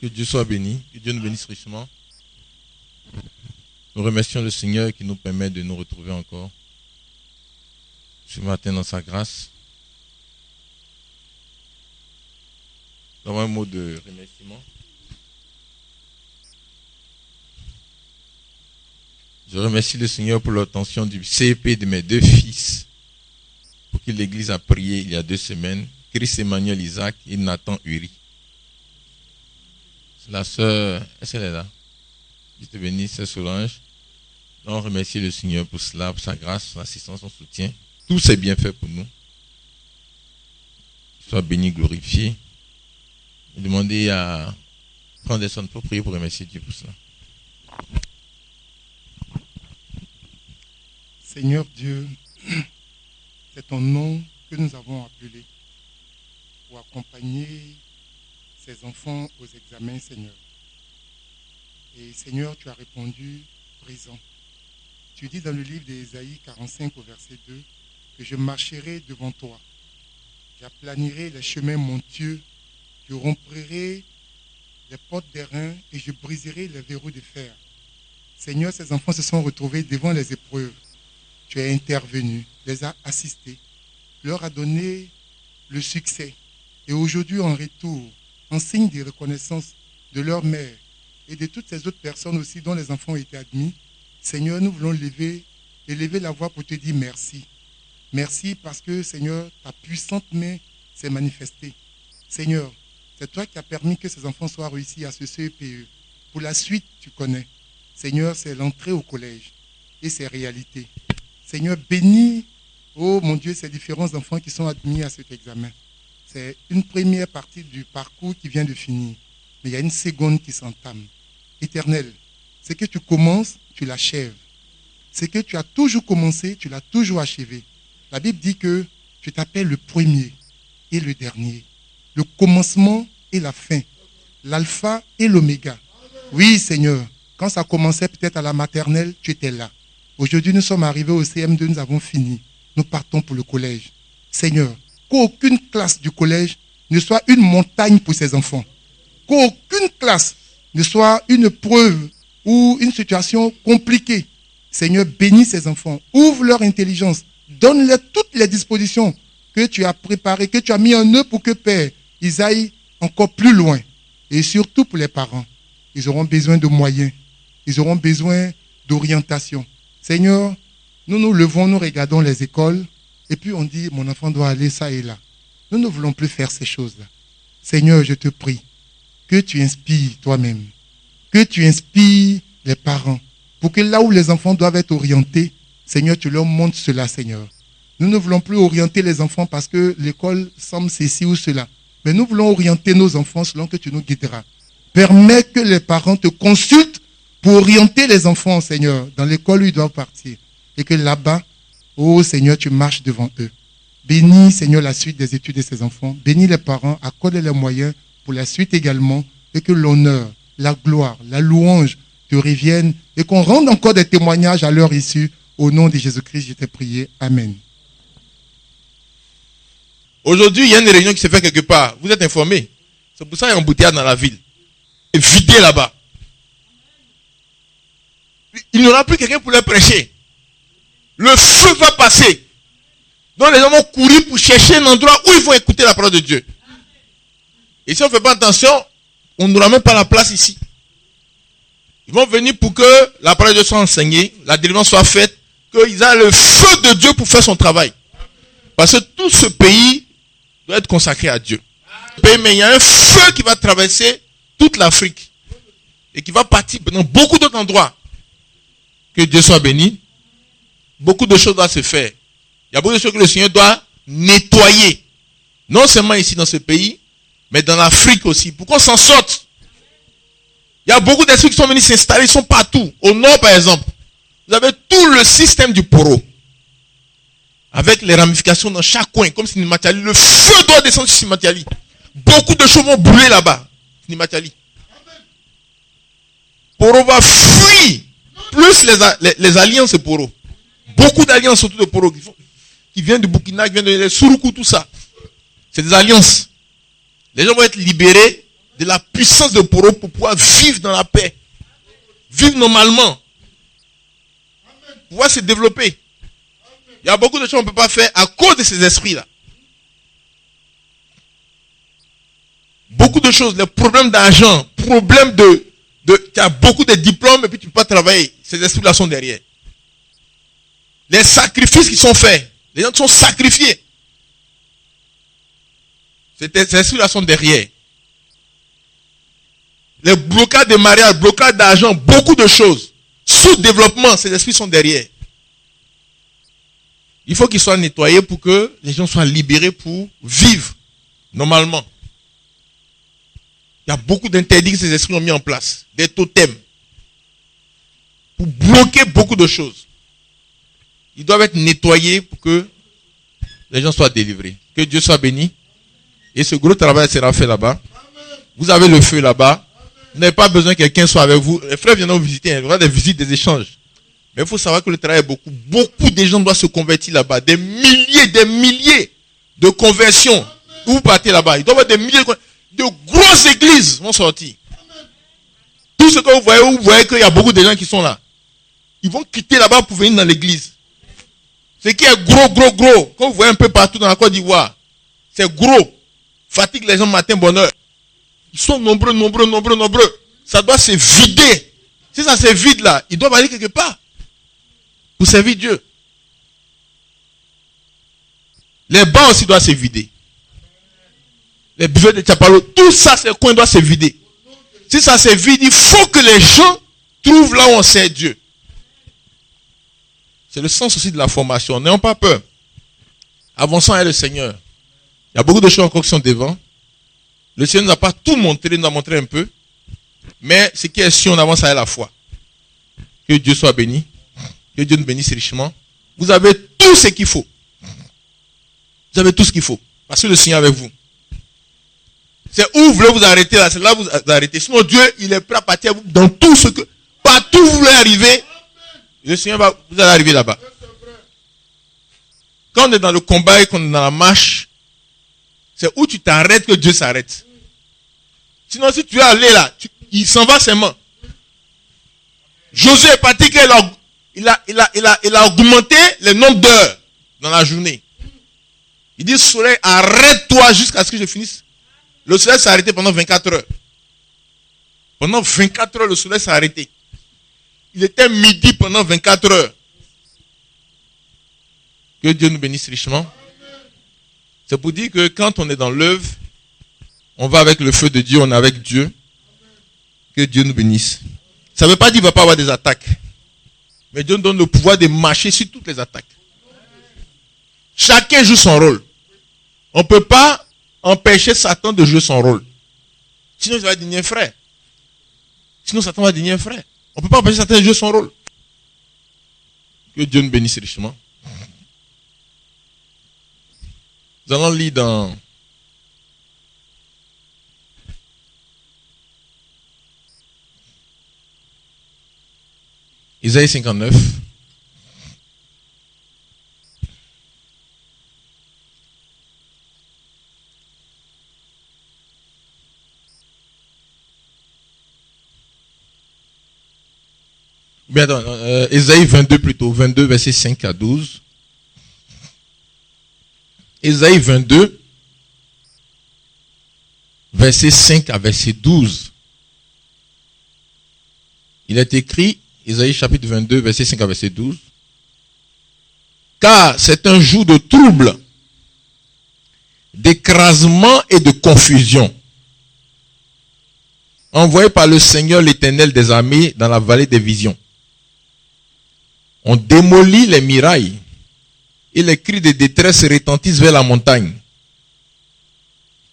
Que Dieu soit béni, que Dieu nous bénisse richement. Nous remercions le Seigneur qui nous permet de nous retrouver encore ce matin dans sa grâce. Nous avons un mot de remerciement. Je remercie le Seigneur pour l'attention du CEP de mes deux fils, pour qui l'Église a prié il y a 2 semaines, Chris Emmanuel Isaac et Nathan Uri. C'est la sœur, est-ce qu'elle est là? Dieu te bénisse, sœur Solange. On remercie le Seigneur pour cela, pour sa grâce, son assistance, son soutien. Tout s'est bien fait pour nous. Qu'il soit béni, glorifié. Et demander à prendre des sonnes pour prier, pour remercier Dieu pour cela. Seigneur Dieu, c'est ton nom que nous avons appelé pour accompagner ces enfants aux examens, Seigneur. Et Seigneur, tu as répondu présent. Tu dis dans le livre d'Ésaïe 45 au verset 2 que je marcherai devant toi. J'aplanirai les chemins montueux, je romprai les portes d'airain et je briserai les verrous de fer. Seigneur, ces enfants se sont retrouvés devant les épreuves. Tu es intervenu, les as assistés, leur as donné le succès. Et aujourd'hui, en retour, en signe de reconnaissance de leur mère et de toutes ces autres personnes aussi dont les enfants ont été admis, Seigneur, nous voulons élever la voix pour te dire merci. Merci parce que, Seigneur, ta puissante main s'est manifestée. Seigneur, c'est toi qui as permis que ces enfants soient réussis à ce CEPE. Pour la suite, tu connais. Seigneur, c'est l'entrée au collège et ses réalités. Seigneur, bénis, oh mon Dieu, ces différents enfants qui sont admis à cet examen. C'est une première partie du parcours qui vient de finir. Mais il y a une seconde qui s'entame. Éternel, ce que tu commences, tu l'achèves. Ce que tu as toujours commencé, tu l'as toujours achevé. La Bible dit que tu t'appelles le premier et le dernier. Le commencement et la fin. L'alpha et l'oméga. Oui, Seigneur, quand ça commençait peut-être à la maternelle, tu étais là. Aujourd'hui, nous sommes arrivés au CM2, nous avons fini. Nous partons pour le collège. Seigneur, qu'aucune classe du collège ne soit une montagne pour ces enfants. Qu'aucune classe ne soit une preuve ou une situation compliquée. Seigneur, bénis ces enfants. Ouvre leur intelligence. Donne-leur toutes les dispositions que tu as préparées, que tu as mis en eux pour que, Père, ils aillent encore plus loin. Et surtout pour les parents. Ils auront besoin de moyens. Ils auront besoin d'orientation. Seigneur, nous nous levons, nous regardons les écoles, et puis on dit, mon enfant doit aller ça et là. Nous ne voulons plus faire ces choses-là. Seigneur, je te prie, que tu inspires toi-même, que tu inspires les parents, pour que là où les enfants doivent être orientés, Seigneur, tu leur montres cela, Seigneur. Nous ne voulons plus orienter les enfants parce que l'école semble ceci ou cela, mais nous voulons orienter nos enfants selon que tu nous guideras. Permets que les parents te consultent pour orienter les enfants, Seigneur, dans l'école où ils doivent partir. Et que là-bas, oh Seigneur, tu marches devant eux. Bénis, Seigneur, la suite des études de ces enfants. Bénis les parents, accorde les moyens pour la suite également. Et que l'honneur, la gloire, la louange te reviennent. Et qu'on rende encore des témoignages à leur issue. Au nom de Jésus-Christ, je t'ai prié. Amen. Aujourd'hui, il y a une réunion qui se fait quelque part. Vous êtes informés. C'est pour ça qu'il y a un embouteillage dans la ville. Et vidé là-bas. Il n'y aura plus quelqu'un pour leur prêcher. Le feu va passer. Donc les gens vont courir pour chercher un endroit où ils vont écouter la parole de Dieu. Et si on ne fait pas attention, on n'aura même pas la place ici. Ils vont venir pour que la parole de Dieu soit enseignée, la délivrance soit faite, qu'ils aient le feu de Dieu pour faire son travail. Parce que tout ce pays doit être consacré à Dieu. Mais il y a un feu qui va traverser toute l'Afrique et qui va partir dans beaucoup d'autres endroits. Que Dieu soit béni. Beaucoup de choses doivent se faire. Il y a beaucoup de choses que le Seigneur doit nettoyer. Non seulement ici dans ce pays, mais dans l'Afrique aussi. Pour qu'on s'en sorte. Il y a beaucoup d'esprits qui sont venus s'installer, ils sont partout. Au nord par exemple, vous avez tout le système du poro. Avec les ramifications dans chaque coin, comme Sinimatiali. Le feu doit descendre sur Sinimatiali. Beaucoup de choses vont brûler là-bas. Sinimatiali. Poro va fuir. Plus les alliances de Poro. Beaucoup d'alliances autour de Poro qui viennent du Burkina, qui viennent de Suruku, tout ça. C'est des alliances. Les gens vont être libérés de la puissance de pour pouvoir vivre dans la paix. Vivre normalement. Pouvoir se développer. Il y a beaucoup de choses qu'on ne peut pas faire à cause de ces esprits-là. Beaucoup de choses, les problèmes d'argent, problèmes tu as beaucoup de diplômes et puis tu ne peux pas travailler. Ces esprits-là sont derrière. Les sacrifices qui sont faits, les gens sont sacrifiés. Ces esprits-là sont derrière. Les blocades de mariage, blocades d'argent, beaucoup de choses. Sous-développement, ces esprits sont derrière. Il faut qu'ils soient nettoyés pour que les gens soient libérés pour vivre normalement. Il y a beaucoup d'interdits que ces esprits ont mis en place. Des totems. Pour bloquer beaucoup de choses. Ils doivent être nettoyés pour que les gens soient délivrés. Que Dieu soit béni. Et ce gros travail sera fait là-bas. Vous avez le feu là-bas. Vous n'avez pas besoin que quelqu'un soit avec vous. Les frères viendront vous visiter. Il y aura des visites, des échanges. Mais il faut savoir que le travail est beaucoup. Beaucoup de gens doivent se convertir là-bas. Des milliers de conversions. Vous partez là-bas. Il doit y avoir des milliers de grosses églises vont sortir. Tout ce que vous voyez qu'il y a beaucoup de gens qui sont là. Ils vont quitter là-bas pour venir dans l'église. Ce qui est gros. Quand vous voyez un peu partout dans la Côte d'Ivoire, c'est gros. Fatigue les gens matin, bonheur. Ils sont nombreux. Ça doit se vider. Si ça se vide là, ils doivent aller quelque part. Pour servir Dieu. Les bancs aussi doivent se vider. Les buvets de Tchapalo, tout ça, ces coins doivent se vider. Si ça se vide, il faut que les gens trouvent là où on sert Dieu. C'est le sens aussi de la formation. N'ayons pas peur. Avançons avec le Seigneur. Il y a beaucoup de choses encore qui sont devant. Le Seigneur nous a pas tout montré, il nous a montré un peu. Mais ce qui est sûr, on avance avec la foi. Que Dieu soit béni. Que Dieu nous bénisse richement. Vous avez tout ce qu'il faut. Vous avez tout ce qu'il faut. Parce que le Seigneur est avec vous. C'est où vous voulez vous arrêter là, c'est là où vous arrêtez. Sinon Dieu, il est prêt à partir dans tout ce que, partout où vous voulez arriver, le Seigneur va, vous allez arriver là-bas. Quand on est dans le combat et qu'on est dans la marche, c'est où tu t'arrêtes que Dieu s'arrête. Sinon si tu es allé là, il s'en va seulement. Josué est parti qu'il a augmenté le nombre d'heures dans la journée. Il dit, soleil, arrête-toi jusqu'à ce que je finisse. Le soleil s'est arrêté pendant 24 heures. Pendant 24 heures, le soleil s'est arrêté. Il était midi pendant 24 heures. Que Dieu nous bénisse richement. C'est pour dire que quand on est dans l'œuvre, on va avec le feu de Dieu, on est avec Dieu. Que Dieu nous bénisse. Ça ne veut pas dire qu'il ne va pas avoir des attaques. Mais Dieu nous donne le pouvoir de marcher sur toutes les attaques. Chacun joue son rôle. On ne peut pas empêcher Satan de jouer son rôle. Sinon, il va devenir frère. Sinon, Satan va devenir frère. On ne peut pas empêcher Satan de jouer son rôle. Que Dieu nous bénisse richement. Nous allons lire dans Isaïe 59. Bien, Isaïe 22 plutôt, 22 verset 5 à 12. Isaïe 22 verset 5 à verset 12. Il est écrit, Isaïe chapitre 22 verset 5 à verset 12. Car c'est un jour de trouble, d'écrasement et de confusion, envoyé par le Seigneur l'Éternel des armées dans la vallée des visions. On démolit les murailles et les cris de détresse retentissent vers la montagne.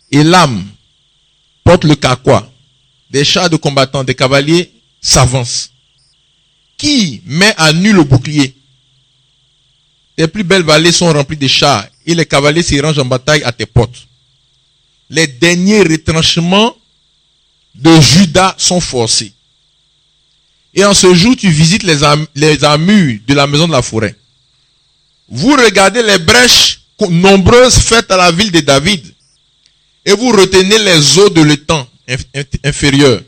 Et l'âme porte le carquois. Des chars de combattants, des cavaliers s'avancent. Qui met à nu le bouclier? Les plus belles vallées sont remplies de chars et les cavaliers s'y rangent en bataille à tes portes. Les derniers retranchements de Juda sont forcés. Et en ce jour, tu visites les armures de la maison de la forêt. Vous regardez les brèches nombreuses faites à la ville de David. Et vous retenez les eaux de l'étang inférieure.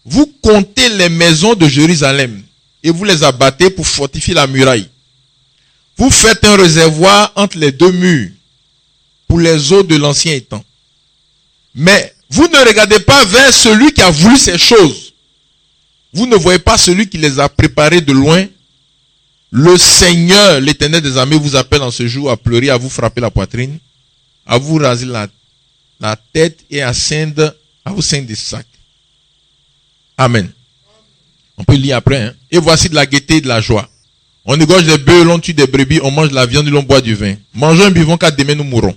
Vous comptez les maisons de Jérusalem et vous les abattez pour fortifier la muraille. Vous faites un réservoir entre les deux murs pour les eaux de l'ancien étang. Mais vous ne regardez pas vers celui qui a voulu ces choses. Vous ne voyez pas celui qui les a préparées de loin. Le Seigneur, l'Éternel des armées, vous appelle en ce jour à pleurer, à vous frapper la poitrine, à vous raser la tête et à vous ceindre des sacs. Amen. On peut lire après. Hein? Et voici de la gaieté et de la joie. On égorge des bœufs, l'on tue des brebis, on mange de la viande et l'on boit du vin. Mangeons et buvons car demain nous mourrons.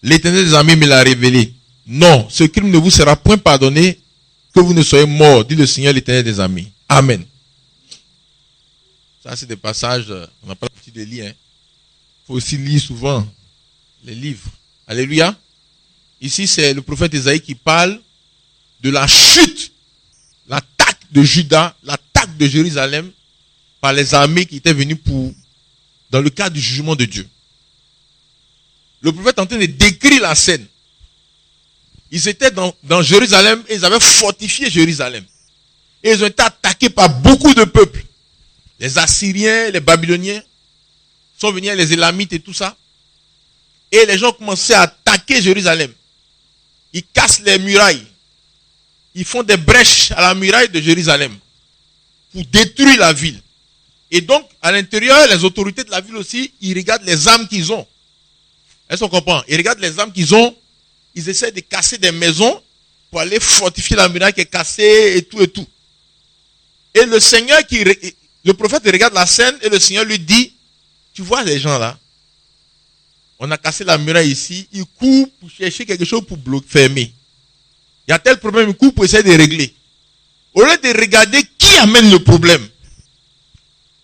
L'Éternel des armées me l'a révélé. Non, ce crime ne vous sera point pardonné que vous ne soyez morts, dit le Seigneur l'Éternel des armées. Amen. Ça, c'est des passages, on n'a pas l'habitude de lire. Il faut aussi lire souvent les livres. Alléluia. Ici, c'est le prophète Isaïe qui parle de la chute, l'attaque de Juda, l'attaque de Jérusalem par les armées qui étaient venues dans le cadre du jugement de Dieu. Le prophète est en train de décrire la scène. Ils étaient dans Jérusalem et ils avaient fortifié Jérusalem. Et ils ont été attaqués par beaucoup de peuples. Les Assyriens, les Babyloniens sont venus, les Élamites et tout ça. Et les gens commençaient à attaquer Jérusalem. Ils cassent les murailles. Ils font des brèches à la muraille de Jérusalem pour détruire la ville. Et donc, à l'intérieur, les autorités de la ville aussi, ils regardent les armes qu'ils ont. Est-ce qu'on comprend? Ils regardent les armes qu'ils ont. Ils essaient de casser des maisons pour aller fortifier la muraille qui est cassée et tout et tout. Et le Seigneur le prophète regarde la scène et le Seigneur lui dit, tu vois les gens là, on a cassé la muraille ici, ils courent pour chercher quelque chose pour fermer. Il y a tel problème, ils courent pour essayer de régler. Au lieu de regarder qui amène le problème.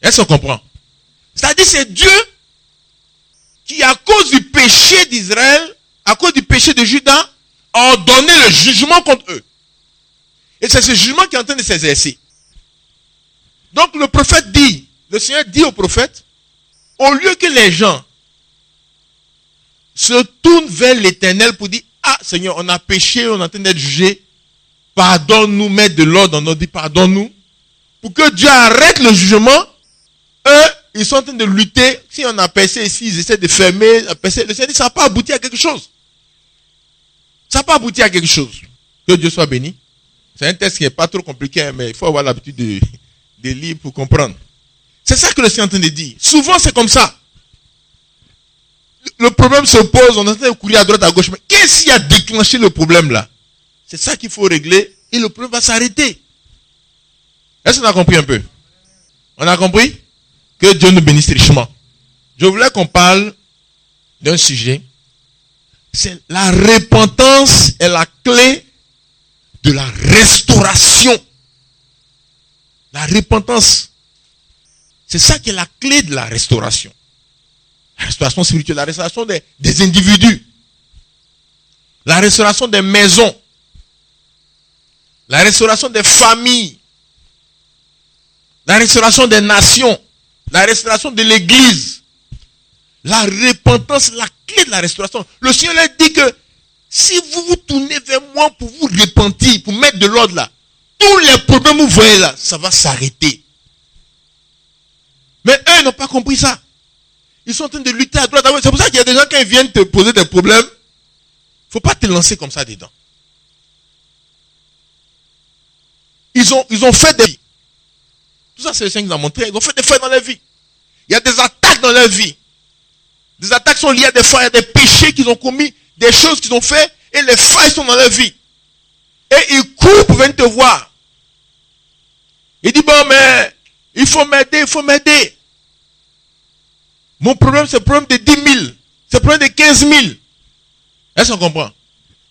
Est-ce qu'on comprend? C'est-à-dire c'est Dieu qui, à cause du péché d'Israël, à cause du péché de Juda, a ordonné le jugement contre eux. Et c'est ce jugement qui est en train de s'exercer. Donc le prophète dit, le Seigneur dit au prophète, au lieu que les gens se tournent vers l'Éternel pour dire, ah Seigneur, on a péché, on est en train d'être jugé, pardonne-nous, mets de l'ordre dans notre vie, pardonne-nous, pour que Dieu arrête le jugement, eux, ils sont en train de lutter, si on a percé ici, ils essaient de fermer, le Seigneur dit, ça n'a pas abouti à quelque chose. Ça n'a pas abouti à quelque chose. Que Dieu soit béni. C'est un texte qui n'est pas trop compliqué, mais il faut avoir l'habitude de lire pour comprendre. C'est ça que le Seigneur est en train de dire. Souvent, c'est comme ça. Le problème se pose, on est en train de courir à droite, à gauche. Mais qu'est-ce qui a déclenché le problème là? C'est ça qu'il faut régler et le problème va s'arrêter. Est-ce qu'on a compris un peu? On a compris? Que Dieu nous bénisse richement. Je voulais qu'on parle d'un sujet. C'est la repentance est la clé de la restauration. La repentance. C'est ça qui est la clé de la restauration. La restauration spirituelle, la restauration des individus. La restauration des maisons. La restauration des familles. La restauration des nations. La restauration de l'église. La repentance, la clé de la restauration. Le Seigneur a dit que si vous vous tournez vers moi pour vous repentir, pour mettre de l'ordre là, tous les problèmes que vous voyez là, ça va s'arrêter. Mais eux, ils n'ont pas compris ça. Ils sont en train de lutter à droite, à gauche. C'est pour ça qu'il y a des gens, quand ils viennent te poser des problèmes, il ne faut pas te lancer comme ça dedans. Ils ont fait des... Tout ça, c'est le Seigneur qui nous a montré. Ils ont fait des failles dans leur vie. Il y a des attaques dans leur vie. Des attaques sont liées à des failles, à des péchés qu'ils ont commis, des choses qu'ils ont fait, et les failles sont dans leur vie. Et ils courent pour venir te voir. Il dit, bon, mais il faut m'aider. Mon problème, c'est le problème de 10 000. C'est le problème de 15 000. Est-ce qu'on comprend?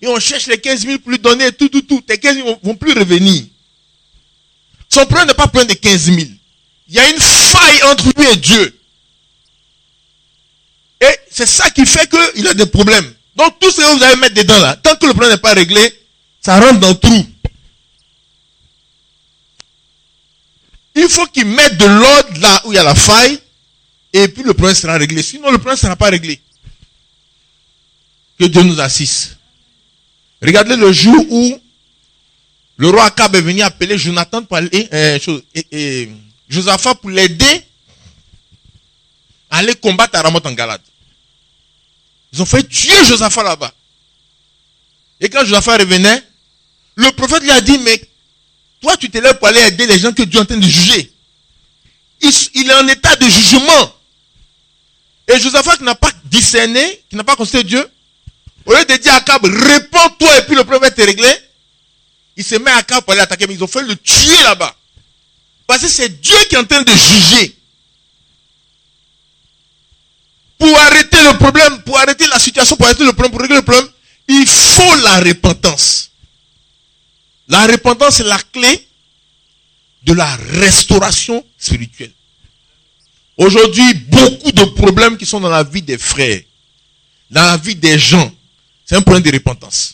Et on cherche les 15 000 pour lui donner tout. Tes 15 000 vont plus revenir. Son problème n'est pas le problème de 15 000. Il y a une faille entre lui et Dieu. Et c'est ça qui fait qu'il a des problèmes. Donc tout ce que vous allez mettre dedans là, tant que le problème n'est pas réglé, ça rentre dans le trou. Il faut qu'il mette de l'ordre là où il y a la faille, et puis le problème sera réglé. Sinon le problème ne sera pas réglé. Que Dieu nous assiste. Regardez le jour où le roi Akab est venu appeler Jonathan pour aller, Josaphat pour l'aider à aller combattre à Ramoth en Galade. Ils ont fait tuer Josaphat là-bas. Et quand Josaphat revenait, le prophète lui a dit, mais toi tu te lèves pour aller aider les gens que Dieu est en train de juger. Il est en état de jugement. Et Josaphat qui n'a pas discerné, qui n'a pas consulté Dieu, au lieu de dire à Akab, réponds-toi et puis le problème va être réglé, il se met à Akab pour aller attaquer, mais ils ont fait le tuer là-bas. Parce que c'est Dieu qui est en train de juger. Pour arrêter le problème, pour arrêter la situation, pour arrêter le problème, pour régler le problème, il faut la repentance. La repentance est la clé de la restauration spirituelle. Aujourd'hui, beaucoup de problèmes qui sont dans la vie des frères, dans la vie des gens, c'est un problème de repentance.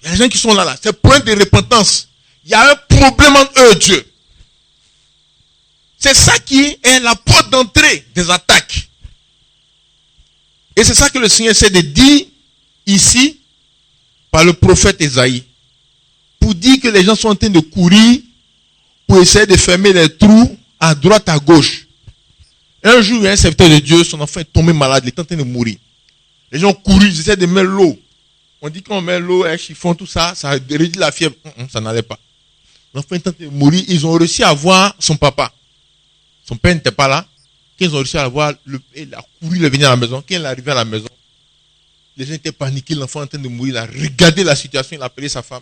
Il y a des gens qui sont là, c'est un problème de repentance. Il y a un problème entre eux et Dieu. C'est ça qui est la porte d'entrée des attaques. Et c'est ça que le Seigneur essaie de dire ici par le prophète Esaïe. Pour dire que les gens sont en train de courir pour essayer de fermer les trous à droite, à gauche. Un jour, il y a un serviteur de Dieu, son enfant est tombé malade, il est en train de mourir. Les gens courent, ils essaient de mettre l'eau. On dit qu'on met l'eau, un chiffon, tout ça, ça réduit la fièvre. Ça n'allait pas. L'enfant est en train de mourir, ils ont réussi à voir son papa. Son père n'était pas là. Quand ils ont réussi à le voir, il a couru, il est venu à la maison. Quand il est arrivé à la maison, les gens étaient paniqués, l'enfant est en train de mourir, il a regardé la situation, il a appelé sa femme.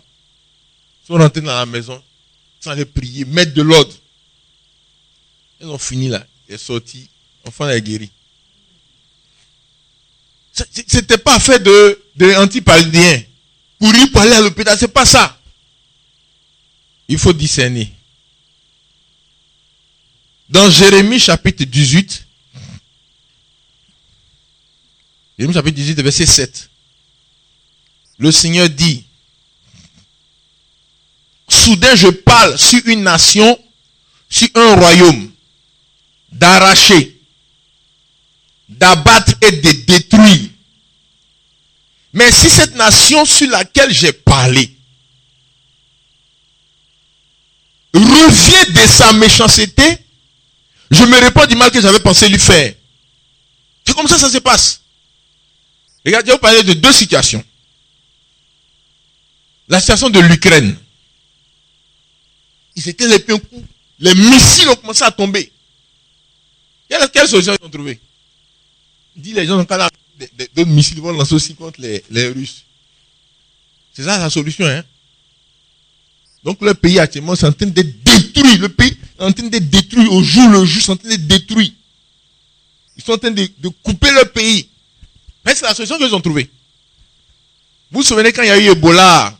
Ils sont rentrés dans la maison, ils sont allés prier, mettre de l'ordre. Ils ont fini là, il est sorti, l'enfant est guéri. C'était pas fait de antipaludien. Courir pour aller à l'hôpital, c'est pas ça. Il faut discerner. Dans Jérémie chapitre 18, Jérémie chapitre 18, verset 7, le Seigneur dit, soudain je parle sur une nation, sur un royaume, d'arracher, d'abattre et de détruire. Mais si cette nation sur laquelle j'ai parlé revient de sa méchanceté, je me réponds du mal que j'avais pensé lui faire. C'est comme ça se passe. Regardez, je vais vous parler de deux situations. La situation de l'Ukraine. Ils étaient les pieds coups. Les missiles ont commencé à tomber. Quelle solution ils ont trouvé? Il dit les gens ont pas d'autres missiles vont lancer aussi contre les Russes. C'est ça la solution, hein? Donc le pays actuellement c'est en train de détruire. Le pays est en train de détruire au jour le jour, ils sont en train de détruire. Ils sont en train de couper le pays. Mais c'est la solution qu'ils ont trouvée. Vous vous souvenez quand il y a eu Ebola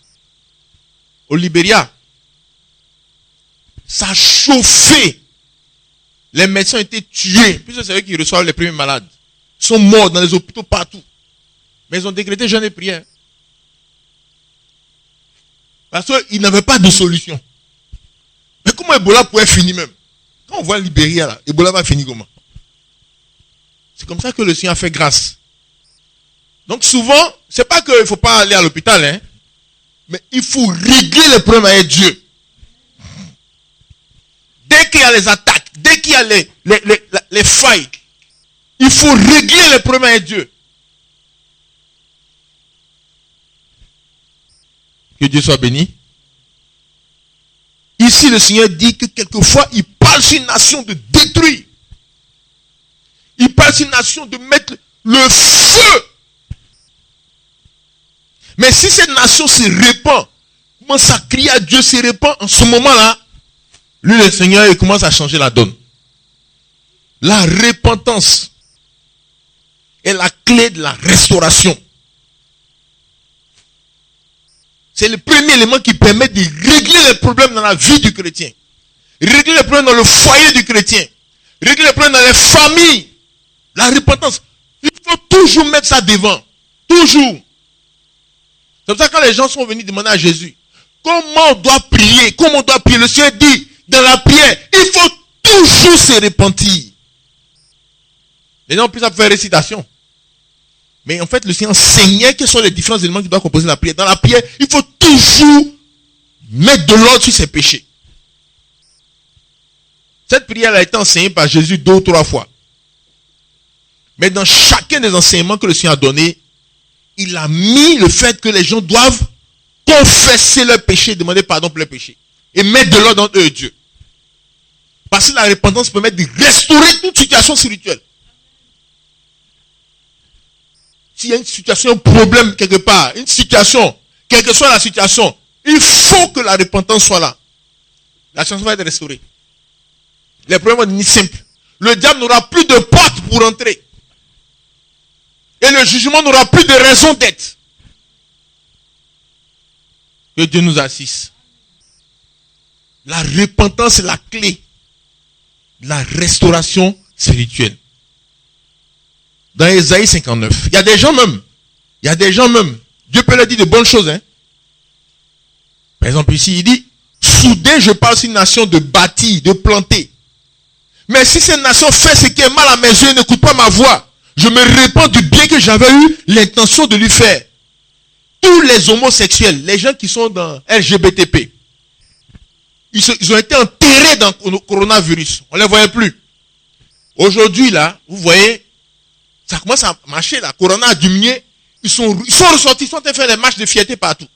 au Libéria? Ça a chauffé. Les médecins ont été tués. Puisque c'est eux qui reçoivent les premiers malades. Ils sont morts dans les hôpitaux partout. Mais ils ont décrété jeûne et prière. Parce qu'ils n'avaient pas de solution. Mais comment Ebola pouvait finir même? Quand on voit Libéria là, Ebola va finir comment? C'est comme ça que le Seigneur a fait grâce. Donc souvent, c'est pas qu'il ne faut pas aller à l'hôpital, hein, mais il faut régler les problèmes avec Dieu. Dès qu'il y a les attaques, dès qu'il y a les failles, il faut régler les problèmes avec Dieu. Que Dieu soit béni. Ici, le Seigneur dit que quelquefois, il parle sur une nation de détruire. Il parle sur une nation de mettre le feu. Mais si cette nation se répand, commence à crier à Dieu, se répand, en ce moment-là, lui, le Seigneur, il commence à changer la donne. La repentance est la clé de la restauration. C'est le premier élément qui permet de régler les problèmes dans la vie du chrétien. Régler les problèmes dans le foyer du chrétien. Régler les problèmes dans les familles. La repentance. Il faut toujours mettre ça devant. Toujours. C'est pour ça que quand les gens sont venus demander à Jésus, comment on doit prier? Comment on doit prier? Le Seigneur dit, dans la prière, il faut toujours se repentir. Les gens ont plus à faire récitation. Mais en fait, le Seigneur enseignait quels sont les différents éléments qui doivent composer la prière. Dans la prière, il faut toujours mettre de l'ordre sur ses péchés. Cette prière a été enseignée par Jésus 2 ou 3 fois. Mais dans chacun des enseignements que le Seigneur a donnés, il a mis le fait que les gens doivent confesser leurs péchés, demander pardon pour leurs péchés. Et mettre de l'ordre dans eux et Dieu. Parce que la repentance permet de restaurer toute situation spirituelle. S'il y a une situation, un problème quelque part, une situation, quelle que soit la situation, il faut que la repentance soit là. La chanson va être restaurée. Les problèmes vont devenir simples. Le diable n'aura plus de porte pour entrer. Et le jugement n'aura plus de raison d'être. Que Dieu nous assiste. La repentance est la clé de la restauration spirituelle. Dans Ésaïe 59, il y a des gens même, Dieu peut leur dire de bonnes choses. Hein? Par exemple ici, il dit, soudain je parle sur une nation de bâtir, de planter. Mais si cette nation fait ce qui est mal à mes yeux et n'écoute pas ma voix, je me répands du bien que j'avais eu l'intention de lui faire. Tous les homosexuels, les gens qui sont dans LGBTP, ils ont été enterrés dans le coronavirus. On ne les voyait plus. Aujourd'hui, là, vous voyez, ça commence à marcher, là. Corona a diminué. Ils sont ressortis, ils sont en train de faire des marches de fierté partout.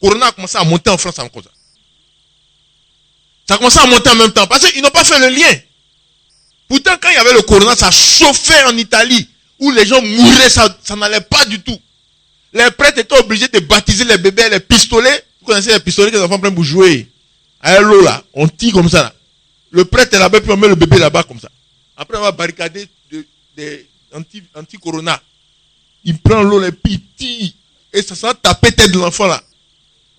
Corona a commencé à monter en France encore. Ça a commencé à monter en même temps. Parce qu'ils n'ont pas fait le lien. Pourtant, quand il y avait le corona, ça chauffait en Italie. Où les gens mouraient, ça n'allait pas du tout. Les prêtres étaient obligés de baptiser les bébés avec les pistolets. Vous connaissez les pistolets que les enfants prennent pour jouer. À l'eau là, on tire comme ça là. Le prêtre est là-bas, puis on met le bébé là-bas comme ça. Après, on va barricader des anti-corona. Il prend l'eau, les puis il tire. Et ça va taper tête de l'enfant là.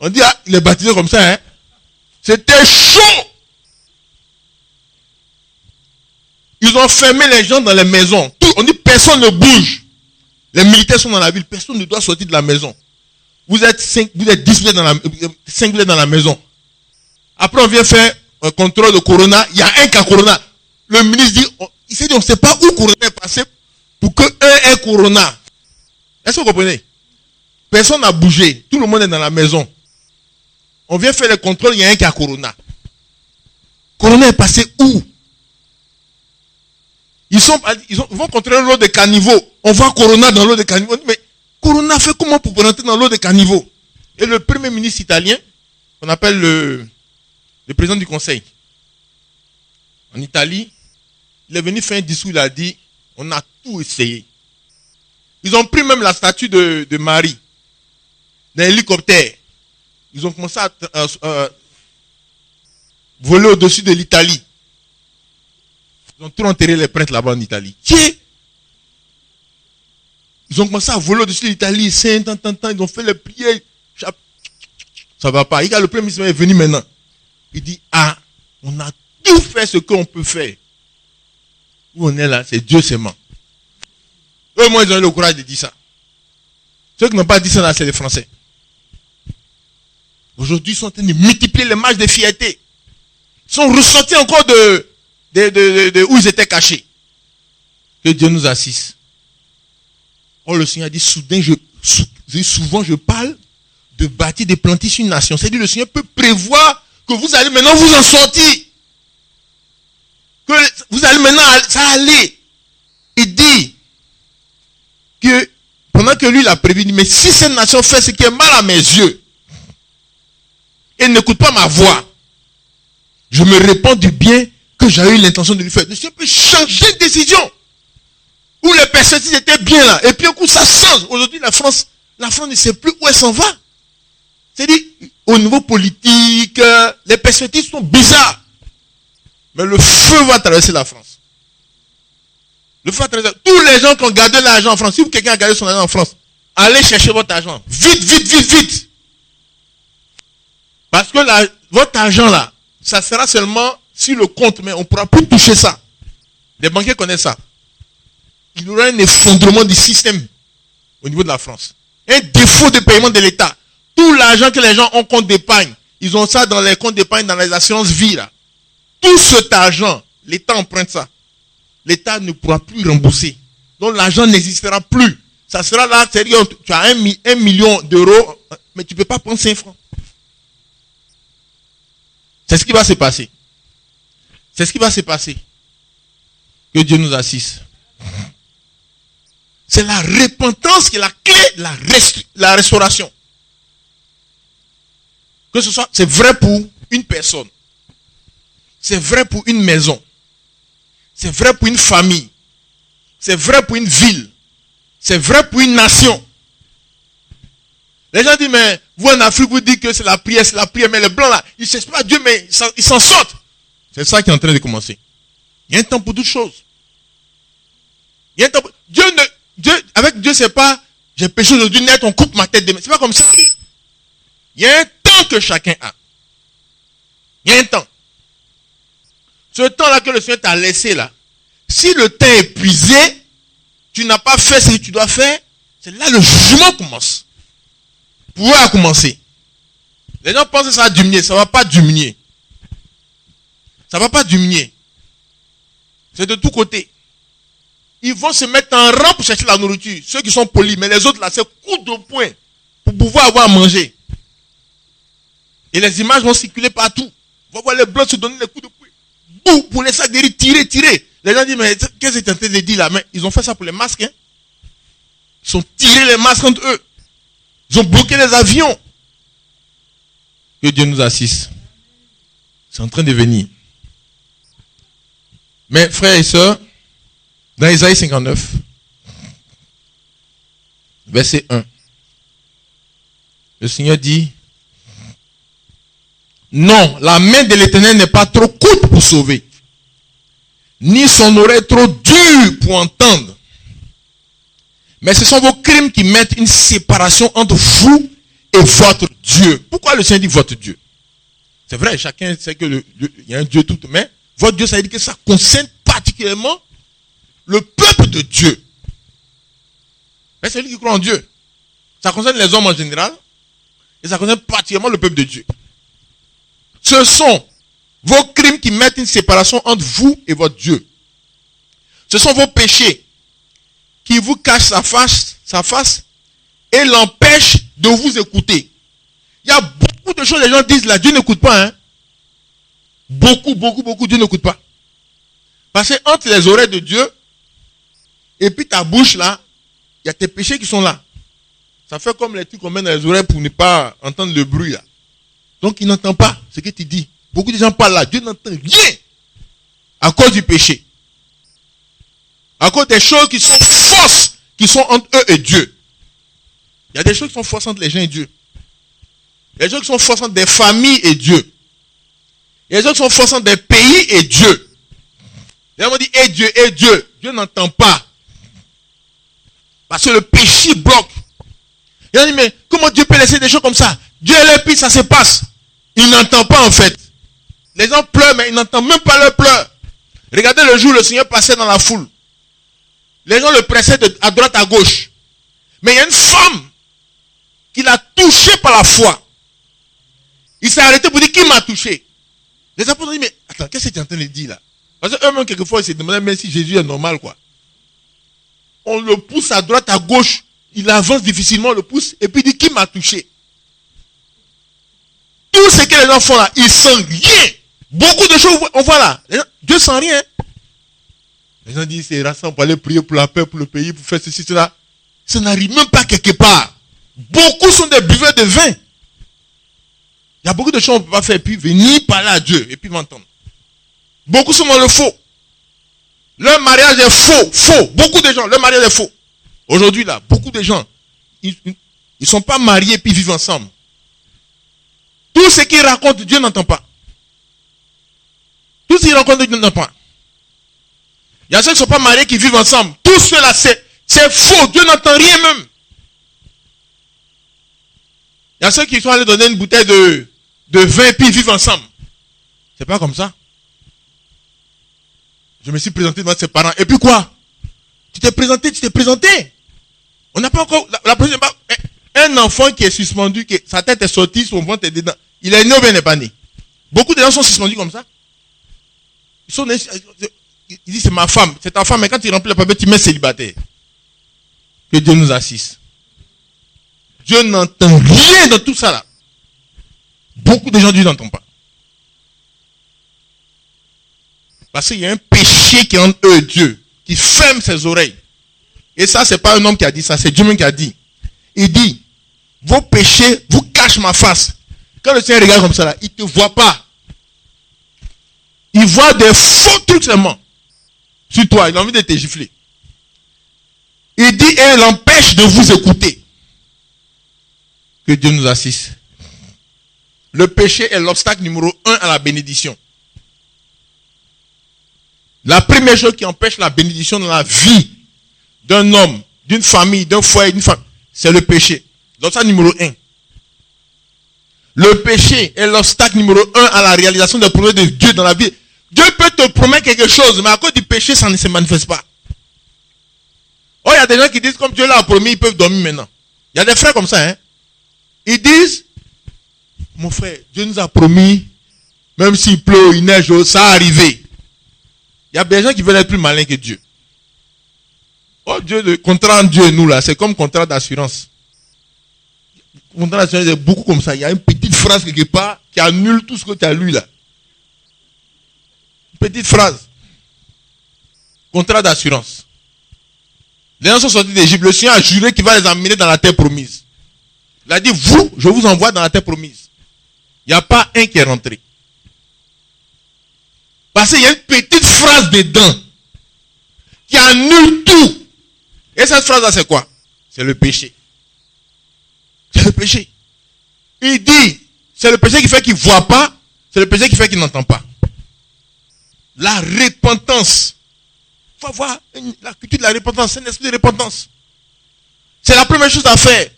On dit, ah, il est baptisé comme ça, hein. C'était chaud. Ils ont fermé les gens dans les maisons. On dit, personne ne bouge. Les militaires sont dans la ville, personne ne doit sortir de la maison. Vous êtes 5, vous êtes 10 dans la maison. Après, on vient faire un contrôle de corona. Il y a un cas corona. Le ministre dit, il s'est dit, on ne sait pas où corona est passé pour que un ait corona. Est-ce que vous comprenez? Personne n'a bougé. Tout le monde est dans la maison. On vient faire les contrôles, il y a un cas corona. Corona est passé où? Ils vont contrôler l'eau de caniveau. On voit corona dans l'eau de caniveau. Mais corona fait comment pour rentrer dans l'eau de caniveau? Et le premier ministre italien, qu'on appelle le président du conseil, en Italie, il est venu faire un discours, il a dit, on a tout essayé. Ils ont pris même la statue de Marie, d'un hélicoptère. Ils ont commencé à voler au-dessus de l'Italie. Ils ont tout enterré les prêtres là-bas en Italie. Ils ont commencé à voler au-dessus de l'Italie, ils ont fait les prières. Ça ne va pas. Le premier ministre est venu maintenant. Il dit, ah, on a tout fait ce qu'on peut faire. Où on est là, c'est Dieu seulement. Eux, moi, ils ont eu le courage de dire ça. Ceux qui n'ont pas dit ça là, c'est les Français. Aujourd'hui, ils sont en train de multiplier les marches de fierté. Ils sont ressortis encore de où ils étaient cachés. Que Dieu nous assiste. Oh, le Seigneur a dit, souvent je parle de bâtir, de planter sur une nation. C'est-à-dire, le Seigneur peut prévoir que vous allez maintenant vous en sortir. Que vous allez maintenant, ça aller. Il dit que, pendant que lui, il a prévu, il dit, mais si cette nation fait ce qui est mal à mes yeux, et n'écoute pas ma voix, je me répands du bien que j'ai eu l'intention de lui faire. Le Seigneur peut changer de décision. Où les perspectives étaient bien là. Et puis un coup, ça change. Aujourd'hui, la France ne sait plus où elle s'en va. C'est-à-dire, au niveau politique, les perspectives sont bizarres. Mais le feu va traverser la France. Le feu va traverser. Tous les gens qui ont gardé l'argent en France, si quelqu'un a gardé son argent en France, allez chercher votre argent. Vite, vite, vite, vite. Parce que votre argent là, ça sera seulement sur le compte, mais on ne pourra plus toucher ça. Les banquiers connaissent ça. Il y aura un effondrement du système au niveau de la France. Un défaut de paiement de l'État. Tout l'argent que les gens ont en compte d'épargne, ils ont ça dans les comptes d'épargne, dans les assurances vie là. Tout cet argent, l'État emprunte ça. L'État ne pourra plus rembourser. Donc l'argent n'existera plus. ça sera là, c'est-à-dire tu as 1 million d'euros, mais tu ne peux pas prendre 5 francs. C'est ce qui va se passer. C'est ce qui va se passer. Que Dieu nous assiste. C'est la repentance qui est la clé de la restauration. Que ce soit, c'est vrai pour une personne. C'est vrai pour une maison. C'est vrai pour une famille. C'est vrai pour une ville. C'est vrai pour une nation. Les gens disent, mais vous en Afrique, vous dites que c'est la prière, mais les blancs là, ils ne cherchent pas Dieu, mais ils s'en sortent. C'est ça qui est en train de commencer. Il y a un temps pour toutes choses. Il y a un temps pour... Avec Dieu, c'est pas, j'ai péché aujourd'hui net, on coupe ma tête demain. C'est pas comme ça. Il y a un temps que chacun a. Il y a un temps. Ce temps-là que le Seigneur t'a laissé là, si le temps est épuisé, tu n'as pas fait ce que tu dois faire, c'est là le jugement commence. Pouvoir a commencé. Les gens pensent que ça va diminuer, ça ne va pas diminuer. Ça ne va pas diminuer. C'est de tous côtés. Ils vont se mettre en rang pour chercher la nourriture. Ceux qui sont polis, mais les autres là, c'est coup de poing pour pouvoir avoir à manger. Et les images vont circuler partout. On va voir les blancs se donner des coups de poing. Bouh, pour les sacs de riz, tirer. Les gens disent, mais qu'est-ce que tu es en train de dire là? Mais ils ont fait ça pour les masques. Hein? Ils ont tiré les masques entre eux. Ils ont bloqué les avions. Que Dieu nous assiste. C'est en train de venir. Mais frères et sœurs, dans Isaïe 59, verset 1, le Seigneur dit, non, la main de l'Éternel n'est pas trop courte pour sauver, ni son oreille trop dure pour entendre. Mais ce sont vos crimes qui mettent une séparation entre vous et votre Dieu. Pourquoi le Seigneur dit votre Dieu? C'est vrai, chacun sait qu'il y a un Dieu tout, mais votre Dieu, ça veut dire que ça concerne particulièrement le peuple de Dieu. Mais c'est lui qui croit en Dieu. Ça concerne les hommes en général, et ça concerne particulièrement le peuple de Dieu. Ce sont vos crimes qui mettent une séparation entre vous et votre Dieu. Ce sont vos péchés qui vous cachent sa face et l'empêchent de vous écouter. Il y a beaucoup de choses, les gens disent là, Dieu n'écoute pas. Hein? Beaucoup, Dieu n'écoute pas. Parce que entre les oreilles de Dieu et puis ta bouche là, il y a tes péchés qui sont là. Ça fait comme les trucs qu'on met dans les oreilles pour ne pas entendre le bruit là. Donc il n'entend pas ce que tu dis. Beaucoup de gens parlent là, Dieu n'entend rien à cause du péché. À cause des choses qui sont fausses, qui sont entre eux et Dieu. Il y a des choses qui sont fausses entre les gens et Dieu. Il y a des choses qui sont fausses entre des familles et Dieu. Il y a des choses qui sont fausses entre des pays et Dieu. Les gens m'ont dit, et Dieu. Dieu n'entend pas. Parce que le péché bloque. Ils ont dit, mais comment Dieu peut laisser des choses comme ça? Dieu est là, puis ça se passe. Il n'entend pas en fait. Les gens pleurent, mais ils n'entendent même pas leurs pleurs. Regardez le jour où le Seigneur passait dans la foule. Les gens le pressaient à droite, à gauche. Mais il y a une femme qui l'a touché par la foi. Il s'est arrêté pour dire, qui m'a touché? Les apôtres ont dit, mais attends, qu'est-ce que tu es en train de dire là? Parce qu'eux-mêmes, quelquefois, ils se demandaient même si Jésus est normal, quoi. On le pousse à droite, à gauche. Il avance difficilement, on le pousse, et puis il dit, qui m'a touché? Tout ce que les gens font là, ils sentent rien. Beaucoup de choses, on voit là. Dieu sent rien. Les gens disent, c'est rassemble pour aller prier pour la paix, pour le pays, pour faire ceci, cela. Ça n'arrive même pas quelque part. Beaucoup sont des buveurs de vin. Il y a beaucoup de choses qu'on ne peut pas faire, et puis venir parler à Dieu, et puis m'entendre. Beaucoup sont dans le faux. Leur mariage est faux. Beaucoup de gens, leur mariage est faux. Aujourd'hui là, beaucoup de gens, ils ne sont pas mariés et puis vivent ensemble. Tout ce qu'ils racontent, Dieu n'entend pas. Tout ce qu'ils racontent, Dieu n'entend pas. Il y a ceux qui ne sont pas mariés qui vivent ensemble. Tout cela, c'est faux. Dieu n'entend rien même. Il y a ceux qui sont allés donner une bouteille de vin et puis ils vivent ensemble. C'est pas comme ça. Je me suis présenté devant ses parents. Et puis quoi? Tu t'es présenté. On n'a pas encore... La prochaine fois, un enfant qui est suspendu, que sa tête est sortie, son ventre est dedans. Il est né ou bien n'est pas né? Beaucoup de gens sont suspendus comme ça. Ils sont nés... Ils disent c'est ma femme. C'est ta femme, mais quand tu remplis le papier, tu mets célibataire. Que Dieu nous assiste. Dieu n'entend rien dans tout ça là. Beaucoup de gens Dieu n'entend pas. Parce qu'il y a un péché qui est entre eux et Dieu, qui ferme ses oreilles. Et ça, c'est pas un homme qui a dit ça, c'est Dieu même qui a dit. Il dit, vos péchés vous cachent ma face. Quand le Seigneur regarde comme ça là, il ne te voit pas. Il voit des faux trucs seulement sur toi. Il a envie de te gifler. Il dit, et il empêche de vous écouter. Que Dieu nous assiste. Le péché est l'obstacle numéro 1 à la bénédiction. La première chose qui empêche la bénédiction dans la vie d'un homme, d'une famille, d'un foyer, d'une femme, c'est le péché. L'obstacle numéro 1. Le péché est l'obstacle numéro 1 à la réalisation des projets de Dieu dans la vie. Dieu peut te promettre quelque chose, mais à cause du péché, ça ne se manifeste pas. Oh, il y a des gens qui disent, comme Dieu l'a promis, ils peuvent dormir maintenant. Il y a des frères comme ça, hein. Ils disent, mon frère, Dieu nous a promis, même s'il pleut, il neige, ça va arriver. Il y a des gens qui veulent être plus malins que Dieu. Oh Dieu, le contrat entre Dieu et nous là, c'est comme contrat d'assurance. Contrat d'assurance, c'est beaucoup comme ça. Il y a une petite phrase quelque part qui annule tout ce que tu as lu là. Une petite phrase. Contrat d'assurance. Les gens sont sortis d'Égypte. Le Seigneur a juré qu'il va les emmener dans la terre promise. Il a dit, vous, je vous envoie dans la terre promise. Il n'y a pas un qui est rentré. Parce qu'il y a une petite phrase dedans qui annule tout. Et cette phrase-là, c'est quoi? C'est le péché. C'est le péché. Il dit, c'est le péché qui fait qu'il ne voit pas, c'est le péché qui fait qu'il n'entend pas. La repentance. Il faut avoir la culture de la repentance, c'est un esprit de repentance. C'est la première chose à faire.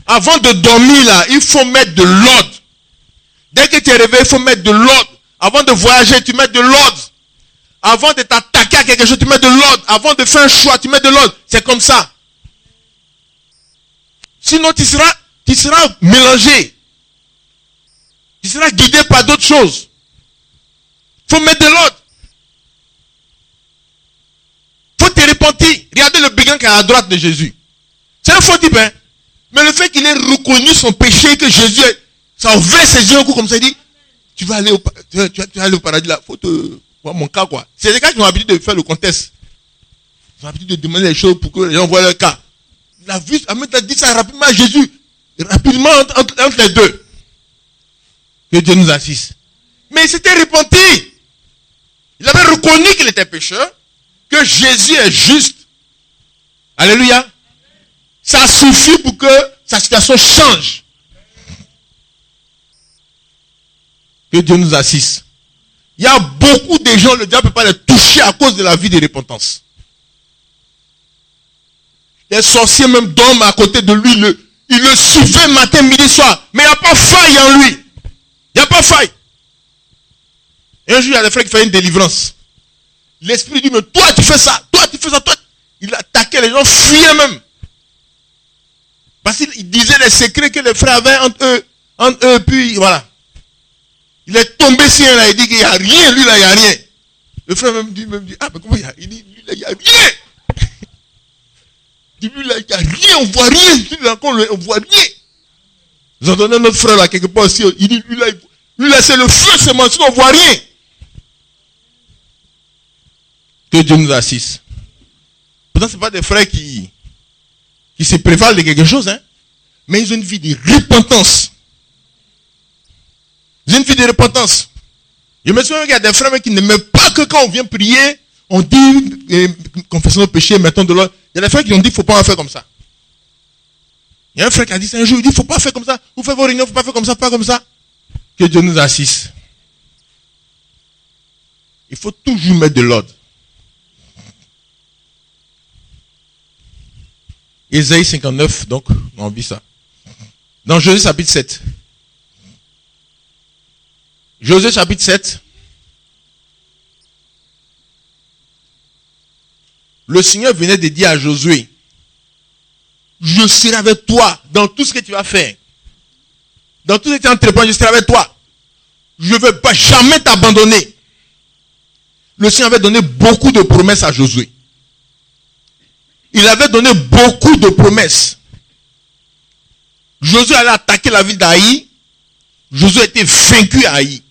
Avant de dormir là, il faut mettre de l'ordre. Dès que tu es réveillé, il faut mettre de l'ordre. Avant de voyager, tu mets de l'ordre. Avant de t'attaquer à quelque chose, tu mets de l'ordre. Avant de faire un choix, tu mets de l'ordre. C'est comme ça. Sinon, tu seras mélangé. Tu seras guidé par d'autres choses. Il faut mettre de l'ordre. Il faut te repentir. Regardez le brigand qui est à la droite de Jésus. C'est un faux type, hein. Mais le fait qu'il ait reconnu son péché, que Jésus, ça a ouvert ses yeux un coup comme ça, il dit, tu vas aller au paradis là. Faut te voir mon cas quoi. C'est les gars qui ont l'habitude de faire le contest. Ils ont l'habitude de demander les choses pour que les gens voient leur cas. Il a vu, Ahmed a dit ça rapidement à Jésus. Rapidement entre les deux. Que Dieu nous assiste. Mais il s'était repenti. Il avait reconnu qu'il était pécheur. Que Jésus est juste. Alléluia. Ça suffit pour que sa situation change. Que Dieu nous assiste. Il y a beaucoup de gens, le diable ne peut pas les toucher à cause de la vie de repentance. Les sorciers même dorment à côté de lui, il le suivait matin, midi, soir. Mais il n'y a pas faille en lui. Il n'y a pas faille. Et un jour, il y a des frères qui font une délivrance. L'esprit dit, mais toi tu fais ça, toi. Il attaquait, les gens fuyaient même. Parce qu'il disait les secrets que les frères avaient entre eux, puis voilà. Il est tombé sur un là, il dit qu'il n'y a rien, lui là, il n'y a rien. Le frère même dit, ah, mais comment il y a? Il dit, lui là, il n'y a rien. Il dit, lui là, il n'y a rien, on ne voit rien. On ne voit rien. Nous entendons notre frère là, quelque part aussi, il dit, lui là, c'est le feu, c'est mon, sinon on ne voit rien. Que Dieu nous assiste. Pourtant, ce n'est pas des frères qui se prévalent de quelque chose, hein. Mais ils ont une vie de repentance. Ils ont une vie de repentance. Je me souviens qu'il y a des frères qui n'aiment pas que quand on vient prier, on dit, confessons nos péchés, mettons de l'ordre. Il y a des frères qui ont dit, il ne faut pas faire comme ça. Il y a un frère qui a dit ça un jour, il dit, il ne faut pas faire comme ça. Vous faites vos réunions, il ne faut pas faire comme ça, pas comme ça. Que Dieu nous assiste. Il faut toujours mettre de l'ordre. Ésaïe 59, donc, on vit ça. Dans Josué chapitre 7. Josué chapitre 7. Le Seigneur venait de dire à Josué, je serai avec toi dans tout ce que tu vas faire. Dans tout ce que tu entreprends, je serai avec toi. Je ne vais pas jamais t'abandonner. Le Seigneur avait donné beaucoup de promesses à Josué. il avait donné beaucoup de promesses. Josué allait attaquer la ville d'Haï. Josué a été vaincu à Haï.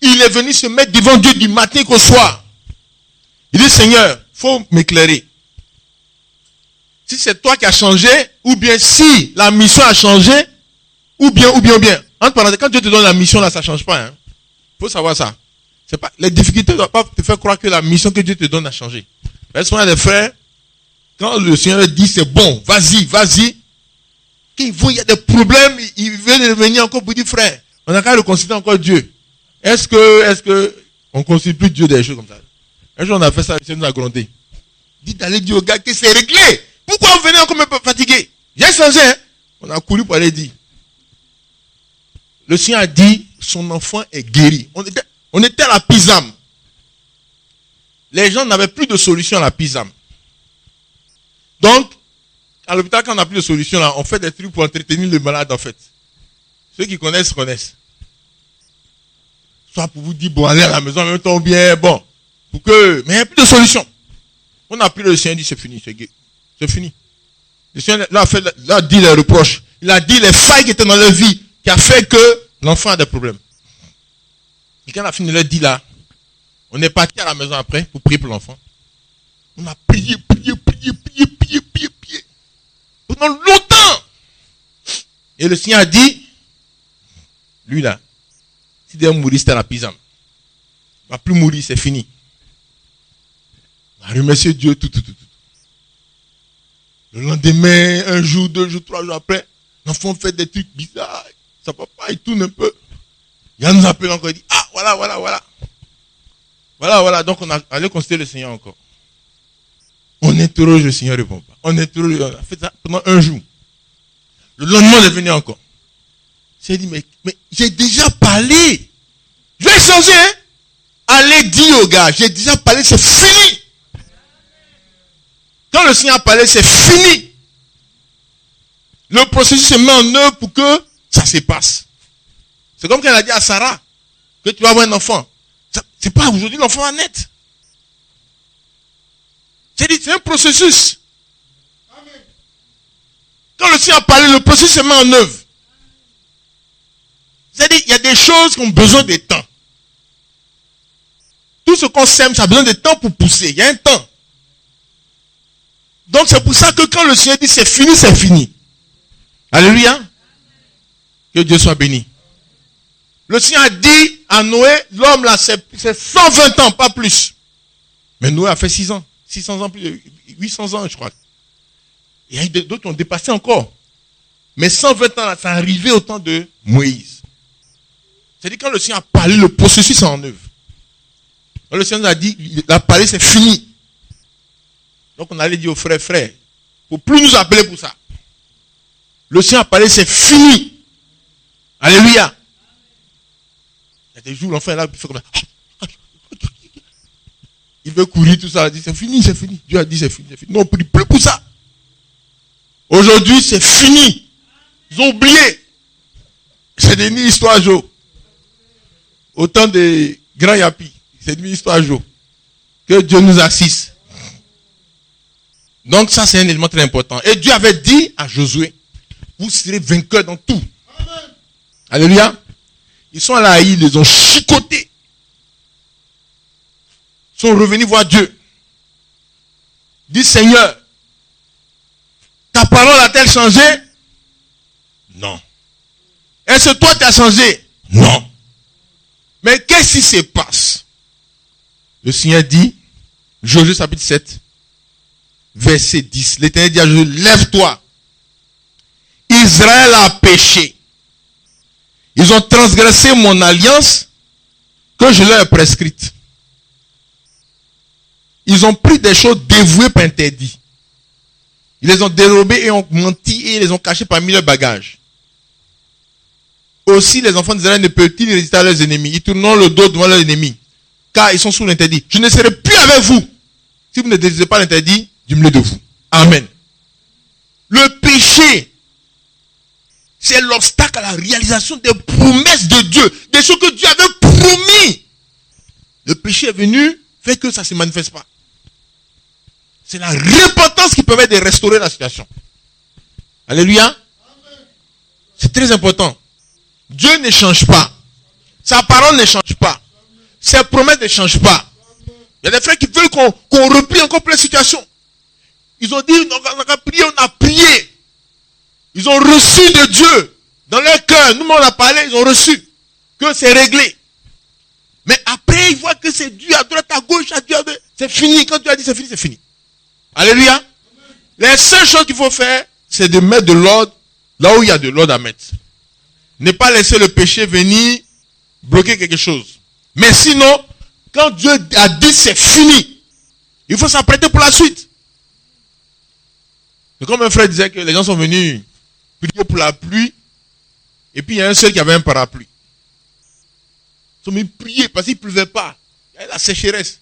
Il est venu se mettre devant Dieu du matin qu'au soir. Il dit, Seigneur, il faut m'éclairer. Si c'est toi qui as changé, ou bien si la mission a changé, ou bien. Entre parenthèses, quand Dieu te donne la mission, là, ça ne change pas. Il faut savoir ça. C'est pas, les difficultés ne doivent pas te faire croire que la mission que Dieu te donne a changé. Parce qu'on a des frères, quand le Seigneur dit c'est bon, vas-y. Quand il voit il y a des problèmes, il veut venir encore pour dire, frère, on a qu'à le considérer encore Dieu. Est-ce que on ne considère plus Dieu des choses comme ça? Un jour on a fait ça, le Seigneur nous a grondé. Dit d'aller dire au gars que c'est réglé. Pourquoi vous venez encore me fatiguer? J'ai changé, hein? On a couru pour aller dire. Le Seigneur a dit, son enfant est guéri. On était à la Pisam. Les gens n'avaient plus de solution à la Pisam. Donc, à l'hôpital, quand on n'a plus de solution, là, on fait des trucs pour entretenir le malade, en fait. Ceux qui connaissent. Soit pour vous dire, bon, allez à la maison en même temps, bien, bon. Mais il n'y a plus de solution. On a pris le Seigneur, dit, c'est fini, c'est fini. Le Seigneur, là, a dit les reproches. Il a dit les failles qui étaient dans leur vie, qui a fait que l'enfant a des problèmes. Et quand la fille leur dit là, on est parti à la maison après pour prier pour l'enfant. On a prié. Pendant longtemps. Et le Seigneur a dit, lui là, s'il doit mourir, c'était à la Pisam. Il ne va plus mourir, c'est fini. On a remercié Dieu, tout. Le lendemain, un jour, 2 jours, 3 jours après, l'enfant fait des trucs bizarres. Sa papa, il tourne un peu. Il nous appelle encore, il dit, ah, voilà. Donc on a allé consulter le Seigneur encore. On interroge, le Seigneur ne répond pas. On a fait ça pendant un jour. Le lendemain, on est venu encore. J'ai dit, mais j'ai déjà parlé. Je vais changer, hein. Allez dire au gars, j'ai déjà parlé, c'est fini. Quand le Seigneur a parlé, c'est fini. Le processus se met en œuvre pour que ça se passe. C'est comme quand elle a dit à Sarah que tu vas avoir un enfant. C'est pas aujourd'hui l'enfant va naître. C'est un processus. Amen. Quand le Seigneur a parlé, le processus se met en œuvre. C'est-à-dire, il y a des choses qui ont besoin de temps. Tout ce qu'on sème, ça a besoin de temps pour pousser. Il y a un temps. Donc c'est pour ça que quand le Seigneur dit c'est fini, c'est fini. Alléluia. Que Dieu soit béni. Le Seigneur a dit à Noé, l'homme là, c'est 120 ans, pas plus. Mais Noé a fait 6 ans. 600 ans plus, 800 ans, je crois. Il y a d'autres qui ont dépassé encore. Mais 120 ans là, ça arrivait au temps de Moïse. C'est-à-dire quand le Seigneur a parlé, le processus est en œuvre. Quand le Seigneur nous a dit, il a parlé, c'est fini. Donc on allait dire aux frères, il ne faut plus nous appeler pour ça. Le Seigneur a parlé, c'est fini. Alléluia. Il y a des jours, l'enfant est là, il fait comme ça. Il veut courir, tout ça. Il dit, c'est fini. Dieu a dit, c'est fini. Non, on ne prie plus pour ça. Aujourd'hui, c'est fini. Ils ont oublié. C'est devenu histoire Joe. Autant de grands yapis. C'est devenu histoire Joe. Que Dieu nous assiste. Donc ça, c'est un élément très important. Et Dieu avait dit à Josué, vous serez vainqueurs dans tout. Amen. Alléluia. Ils sont là, ils les ont chicotés. Ils sont revenus voir Dieu. Dis Seigneur, ta parole a-t-elle changé? Non. Est-ce que toi tu as changé? Non. Mais qu'est-ce qui se passe? Le Seigneur dit, Josué chapitre 7, verset 10. L'Éternel dit à Josué, lève-toi. Israël a péché. Ils ont transgressé mon alliance que je leur ai prescrite. Ils ont pris des choses dévouées par interdit. Ils les ont dérobées et ont menti et les ont cachées parmi leurs bagages. Aussi, les enfants d'Israël ne peuvent-ils résister à leurs ennemis. Ils tourneront le dos devant leurs ennemis, car ils sont sous l'interdit. Je ne serai plus avec vous. Si vous ne désirez pas l'interdit, dis-le de vous. Amen. Le péché, c'est l'obstacle à la réalisation des promesses de Dieu. Des choses que Dieu avait promis. Le péché est venu, fait que ça ne se manifeste pas. C'est la repentance qui permet de restaurer la situation. Alléluia. C'est très important. Dieu ne change pas. Sa parole ne change pas. Ses promesses ne changent pas. Il y a des frères qui veulent qu'on replie encore plein de situations. Ils ont dit, on a prié, on a prié. Ils ont reçu de Dieu. Dans leur cœur, nous on a parlé, ils ont reçu. Que c'est réglé. Mais après, ils voient que c'est Dieu à droite, à gauche, à Dieu, c'est fini. Quand Dieu a dit c'est fini, c'est fini. Alléluia. Les seules choses qu'il faut faire, c'est de mettre de l'ordre là où il y a de l'ordre à mettre. Ne pas laisser le péché venir bloquer quelque chose. Mais sinon, quand Dieu a dit c'est fini, il faut s'apprêter pour la suite. C'est comme un frère disait que les gens sont venus prier pour la pluie, et puis il y a un seul qui avait un parapluie. Ils sont venus prier parce qu'il ne pleuvait pas. Il y avait la sécheresse.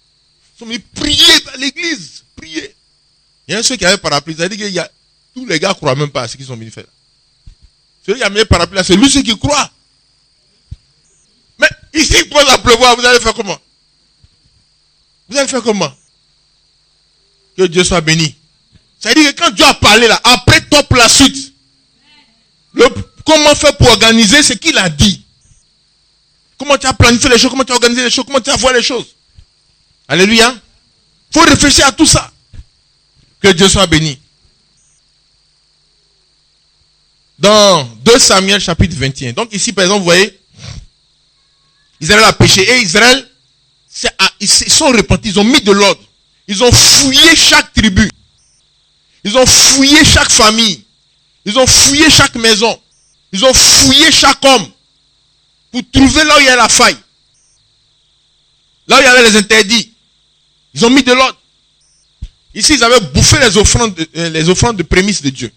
Ils sont venus prier à l'église. Prier. Il y a un seul qui avait un parapluie. Ça veut dire que tous les gars ne croient même pas à ce qu'ils sont venus faire. Celui qui a mis un parapluie là, c'est lui qui croit. Mais ici, il commence à pleuvoir, vous allez faire comment? Vous allez faire comment? Que Dieu soit béni. Ça veut dire que quand Dieu a parlé là, après toi pour la suite. Comment faire pour organiser ce qu'il a dit? Comment tu as planifié les choses? Comment tu as organisé les choses? Comment tu as vu les choses? Alléluia. Il faut réfléchir à tout ça. Que Dieu soit béni. Dans 2 Samuel chapitre 21. Donc ici par exemple vous voyez, Israël a péché et Israël, ils sont repentis, ils ont mis de l'ordre. Ils ont fouillé chaque tribu. Ils ont fouillé chaque famille. Ils ont fouillé chaque maison. Ils ont fouillé chaque homme. Pour trouver là où il y a la faille. Là où il y avait les interdits. Ils ont mis de l'ordre. Ici, ils avaient bouffé les offrandes de prémices de Dieu.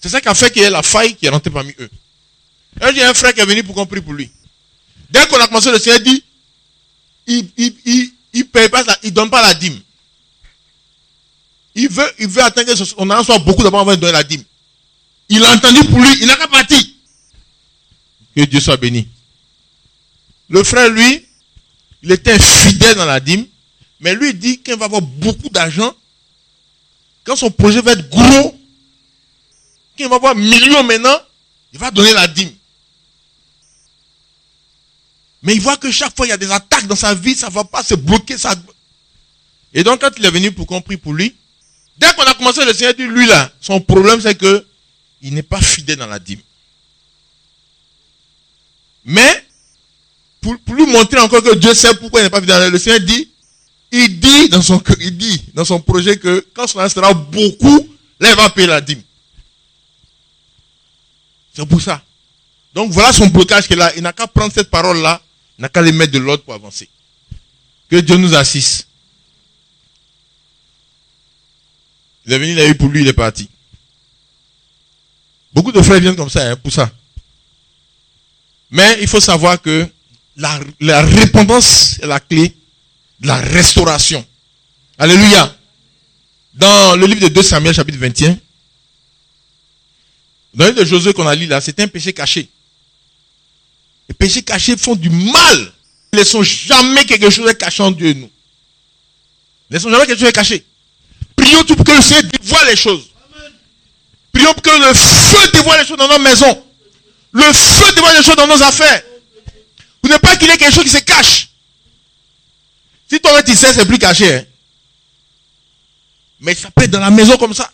C'est ça qui a fait qu'il y ait la faille qui est rentrée parmi eux. Un jour, il y a un frère qui est venu pour qu'on prie pour lui. Dès qu'on a commencé, le Seigneur dit, il paye pas, il donne pas la dîme. Il veut attendre qu'on en soit beaucoup d'abord avant de donner la dîme. Il a entendu pour lui, il n'a qu'à partir. Que Dieu soit béni. Le frère, lui, il était fidèle dans la dîme, mais lui, il dit qu'il va avoir beaucoup d'argent. Quand son projet va être gros, qu'il va avoir millions maintenant, il va donner la dîme. Mais il voit que chaque fois, il y a des attaques dans sa vie, ça ne va pas se bloquer. Ça... Et donc, quand il est venu pour qu'on prie pour lui, dès qu'on a commencé, le Seigneur dit, lui là, son problème, c'est que il n'est pas fidèle dans la dîme. Mais, pour lui montrer encore que Dieu sait pourquoi il n'est pas fidèle dans la dîme, le Seigneur dit, il dit dans son projet que quand son argent sera beaucoup, là, il va payer la dîme. C'est pour ça. Donc, voilà son blocage qu'il a. Il n'a qu'à prendre cette parole-là, il n'a qu'à les mettre de l'ordre pour avancer. Que Dieu nous assiste. Il est venu, il a eu pour lui, il est parti. Beaucoup de frères viennent comme ça, pour ça. Mais il faut savoir que la repentance est la clé de la restauration. Alléluia. Dans le livre de 2 Samuel, chapitre 21, dans le livre de Josué qu'on a lu là, c'est un péché caché. Les péchés cachés font du mal. Ne laissons jamais quelque chose de caché en Dieu et nous. Ne laissons jamais quelque chose de caché. Prions tout pour que le Seigneur dévoile les choses. Prions pour que le feu dévoile les choses dans nos maisons. Le feu dévoile les choses dans nos affaires. Vous n'avez pas qu'il y ait quelque chose qui se cache. Si toi tu sais, c'est plus caché. Hein. Mais ça peut être dans la maison comme ça.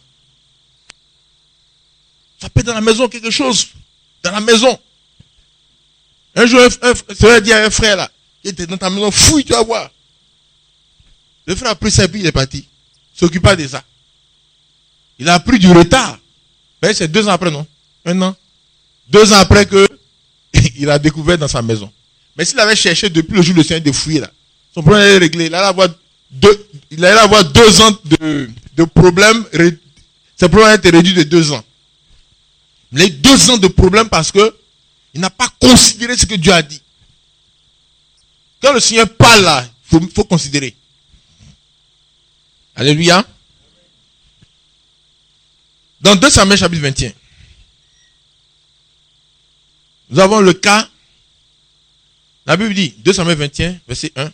Ça peut être dans la maison quelque chose. Dans la maison. Un jour, ça dit à un frère là, qui était dans ta maison, fouille, tu vas voir. Le frère a pris ça et puis il est parti. Il ne s'occupe pas de ça. Il a pris du retard. C'est 2 ans après, non? 1 an. 2 ans après que il a découvert dans sa maison. Mais s'il avait cherché depuis le jour de Seigneur de fouiller là, son problème est réglé. Il allait avoir 2 ans de problème. Ses problèmes étaient réduits de 2 ans. Il a eu 2 ans de problème parce que il n'a pas considéré ce que Dieu a dit. Quand le Seigneur parle là, il faut considérer. Alléluia. Dans 2 Samuel chapitre 21, nous avons le cas. La Bible dit, 2 Samuel 21, verset 1.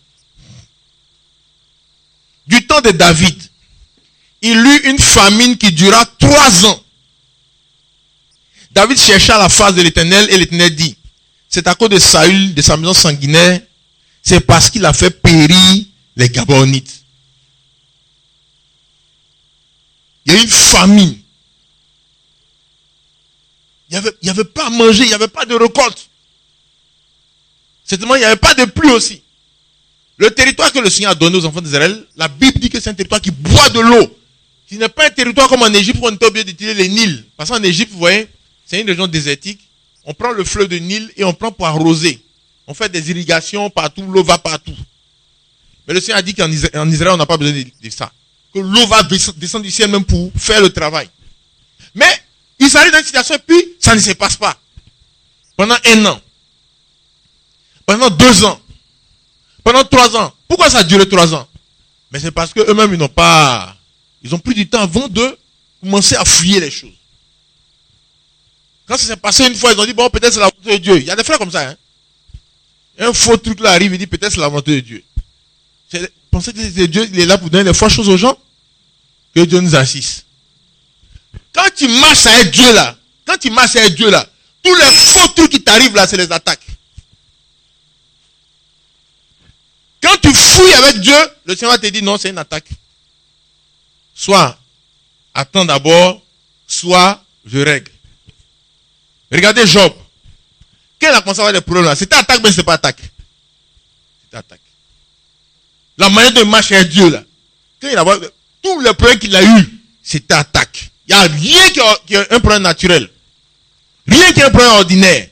Du temps de David, il eut une famine qui dura 3 ans. David chercha la face de l'Éternel et l'Éternel dit, c'est à cause de Saül, de sa maison sanguinaire, c'est parce qu'il a fait périr les Gabonites. Il y a eu une famine. Il n'y avait pas à manger, il n'y avait pas de récolte. Certainement, il n'y avait pas de pluie aussi. Le territoire que le Seigneur a donné aux enfants d'Israël, la Bible dit que c'est un territoire qui boit de l'eau. Ce n'est pas un territoire comme en Égypte où on était obligé d'utiliser les Nils. Parce qu'en Égypte, vous voyez, c'est une région désertique. On prend le fleuve de Nil et on prend pour arroser. On fait des irrigations partout, l'eau va partout. Mais le Seigneur a dit qu'en Israël, on n'a pas besoin de ça. Que l'eau va descendre du ciel même pour faire le travail. Mais ils arrivent dans une situation et puis ça ne se passe pas. Pendant 1 an. Pendant 2 ans. Pendant 3 ans. Pourquoi ça a duré 3 ans? Mais c'est parce qu'eux-mêmes, ils ont pris du temps avant de commencer à fouiller les choses. Quand ça s'est passé une fois, ils ont dit, bon, peut-être c'est la volonté de Dieu. Il y a des frères comme ça. Hein? Un faux truc là arrive, il dit, peut-être c'est la volonté de Dieu. Pensez que Dieu il est là pour donner les fausses choses aux gens? Que Dieu nous assiste. Quand tu marches avec Dieu là, tous les faux trucs qui t'arrivent là, c'est les attaques. Quand tu fouilles avec Dieu, le Seigneur te dit non, c'est une attaque. Soit attends d'abord, soit je règle. Regardez Job. Quand il a commencé à avoir des problèmes là, c'était attaque, mais ce n'est pas attaque. C'était attaque. La manière de marcher avec Dieu là, quand il a vu tous les problèmes qu'il a eu, c'était attaque. Il n'y a rien qui est un problème naturel. Rien qui est un problème ordinaire.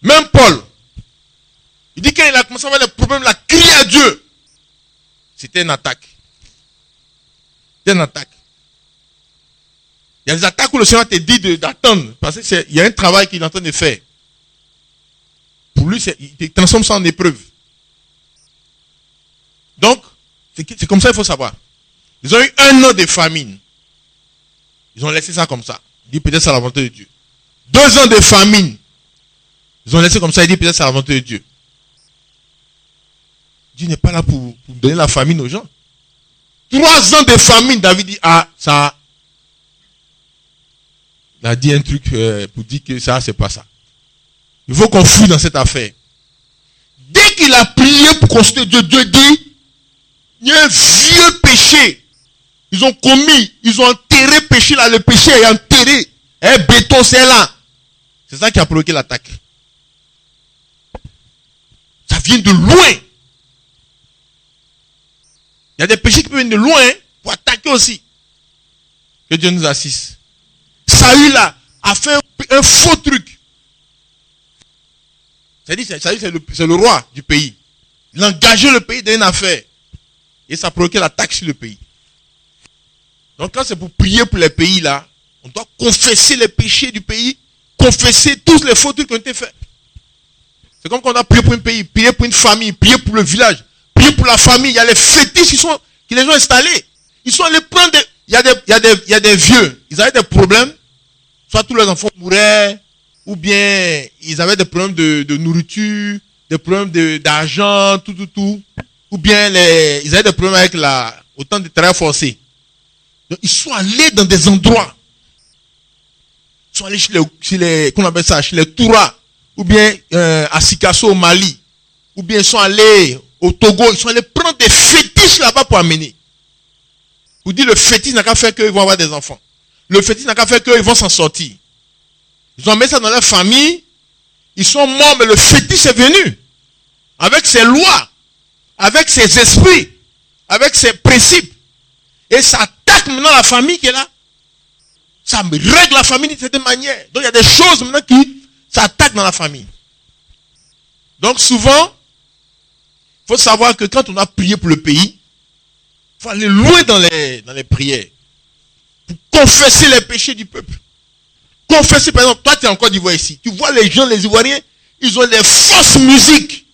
Même Paul, il dit quand il a commencé à avoir des problèmes, il a crié à Dieu. C'était une attaque. C'était une attaque. Il y a des attaques où le Seigneur te dit d'attendre. Parce qu'il y a un travail qu'il est en train de faire. Pour lui, il te transforme ça en épreuve. Donc, c'est comme ça qu'il faut savoir. Ils ont eu 1 an de famine. Ils ont laissé ça comme ça. Il dit peut-être c'est la volonté de Dieu. 2 ans de famine. Ils ont laissé comme ça. Il dit peut-être c'est la volonté de Dieu. Dieu n'est pas là pour donner la famine aux gens. 3 ans de famine. David dit, ah, ça. Il a dit un truc pour dire que ça, c'est pas ça. Il faut qu'on fouille dans cette affaire. Dès qu'il a prié pour consulter Dieu, Dieu dit, il y a un vieux péché. Ils ont enterré le péché là. Le péché est enterré. Un béton, c'est là. C'est ça qui a provoqué l'attaque. Ça vient de loin. Il y a des péchés qui viennent de loin pour attaquer aussi. Que Dieu nous assiste. Saül là a fait un faux truc. C'est-à-dire c'est le roi du pays. Il a engagé le pays dans une affaire. Et ça a provoqué l'attaque sur le pays. Donc quand c'est pour prier pour les pays là, on doit confesser les péchés du pays, confesser tous les faux trucs qui ont été faits. C'est comme quand on doit prier pour un pays, prier pour une famille, prier pour le village, prier pour la famille. Il y a les fétiches qui les ont installés. Ils sont allés prendre il y a des vieux, ils avaient des problèmes, soit tous les enfants mouraient, ou bien ils avaient des problèmes de nourriture, des problèmes d'argent, tout. Ou bien ils avaient des problèmes avec autant de travail forcé. Donc, ils sont allés dans des endroits. Ils sont allés qu'on appelle ça, chez les Touras, ou bien à Sikasso au Mali, ou bien ils sont allés au Togo, ils sont allés prendre des fétiches là-bas pour amener. Vous dites le fétiche n'a qu'à faire qu'ils vont avoir des enfants. Le fétiche n'a qu'à faire qu'ils vont s'en sortir. Ils ont mis ça dans leur famille, ils sont morts, mais le fétiche est venu. Avec ses lois, avec ses esprits, avec ses principes. Et ça attaque maintenant la famille qui est là. Ça règle la famille de cette manière. Donc il y a des choses maintenant qui s'attaquent dans la famille. Donc souvent, il faut savoir que quand on a prié pour le pays, il faut aller loin dans les prières. Pour confesser les péchés du peuple. Confesser, par exemple, toi tu es en Côte d'Ivoire ici. Tu vois les gens, les Ivoiriens, ils ont des fausses musiques.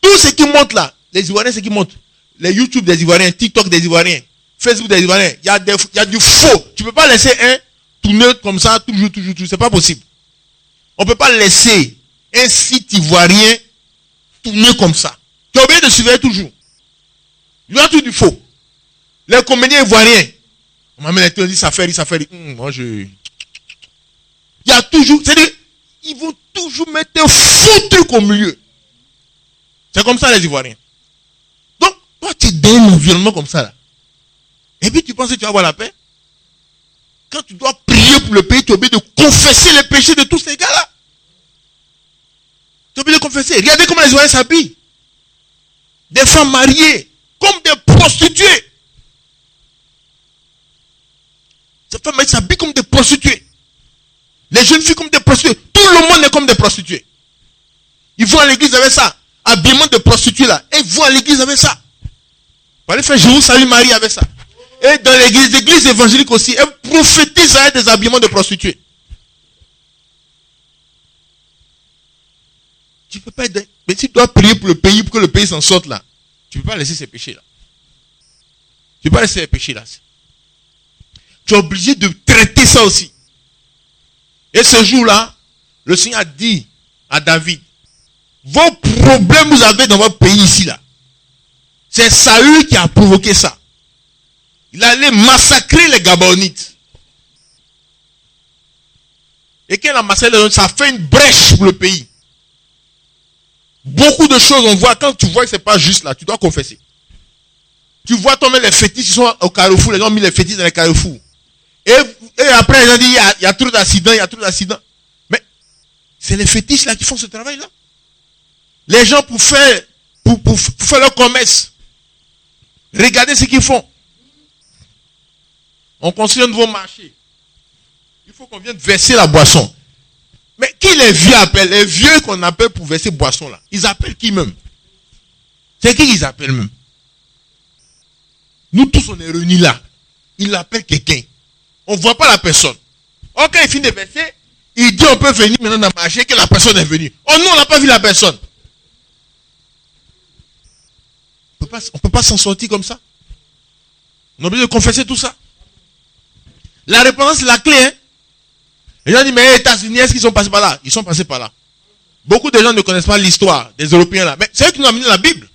Tout ce qui monte là, les Ivoiriens, ce qui monte. Les YouTube des Ivoiriens, TikTok des Ivoiriens, Facebook des Ivoiriens, il y a du faux. Tu ne peux pas laisser un tourner comme ça, toujours. C'est pas possible. On ne peut pas laisser un site ivoirien tourner comme ça. Tu es obligé de surveiller toujours. Il y a tout du faux. Les comédiens ivoiriens. On m'amène les trucs, on dit ça fait rire. Moi, il y a toujours, c'est-à-dire, ils vont toujours mettre un fou truc au milieu. C'est comme ça les Ivoiriens. Donc, toi, tu es dans un environnement comme ça là. Et puis tu penses que tu vas avoir la paix? Quand tu dois prier pour le pays, tu es obligé de confesser les péchés de tous ces gars-là. Tu es obligé de confesser. Regardez comment les Ivoiriens s'habillent. Des femmes mariées, comme des prostituées. Ces femmes s'habillent comme des prostituées. Les jeunes filles comme des prostituées. Tout le monde est comme des prostituées. Ils vont à l'église avec ça. Habillement de prostituées là. Et ils vont à l'église avec ça. Vous allez faire Jésus salut Marie avec ça. Et dans l'église évangélique aussi, elles prophétisent avec des habillements de prostituées. Tu ne peux pas être... Mais si tu dois prier pour le pays, pour que le pays s'en sorte là, tu ne peux pas laisser ces péchés là. Tu ne peux pas laisser ces péchés là. Tu es obligé de traiter ça aussi. Et ce jour-là, le Seigneur a dit à David, vos problèmes que vous avez dans votre pays ici là, c'est Saül qui a provoqué ça. Il allait massacrer les Gabonites. Et quand il a massacré les Gabonites, ça fait une brèche pour le pays. Beaucoup de choses on voit, quand tu vois que ce n'est pas juste là, tu dois confesser. Tu vois toi-même les fétiches qui sont au carrefour, les gens ont mis les fétiches dans les carrefours. Et après, ils ont dit, il y a trop d'accidents, Mais c'est les fétiches là qui font ce travail-là. Les gens pour faire leur commerce. Regardez ce qu'ils font. On construit un nouveau marché. Il faut qu'on vienne verser la boisson. Mais qui les vieux appellent? Les vieux qu'on appelle pour verser boisson là. Ils appellent qui même? C'est qui ils appellent même? Nous tous on est réunis là. Ils appellent quelqu'un. On ne voit pas la personne. Or, quand il finit de verser, il dit on peut venir maintenant dans le marché que la personne est venue. Oh non, on n'a pas vu la personne. On ne peut pas s'en sortir comme ça. On est obligé de confesser tout ça. La repentance, c'est la clé. Hein? Les gens disent, mais les États-Unis, est-ce qu'ils sont passés par là? Ils sont passés par là. Beaucoup de gens ne connaissent pas l'histoire des Européens là. Mais c'est eux qui nous ont amené la Bible.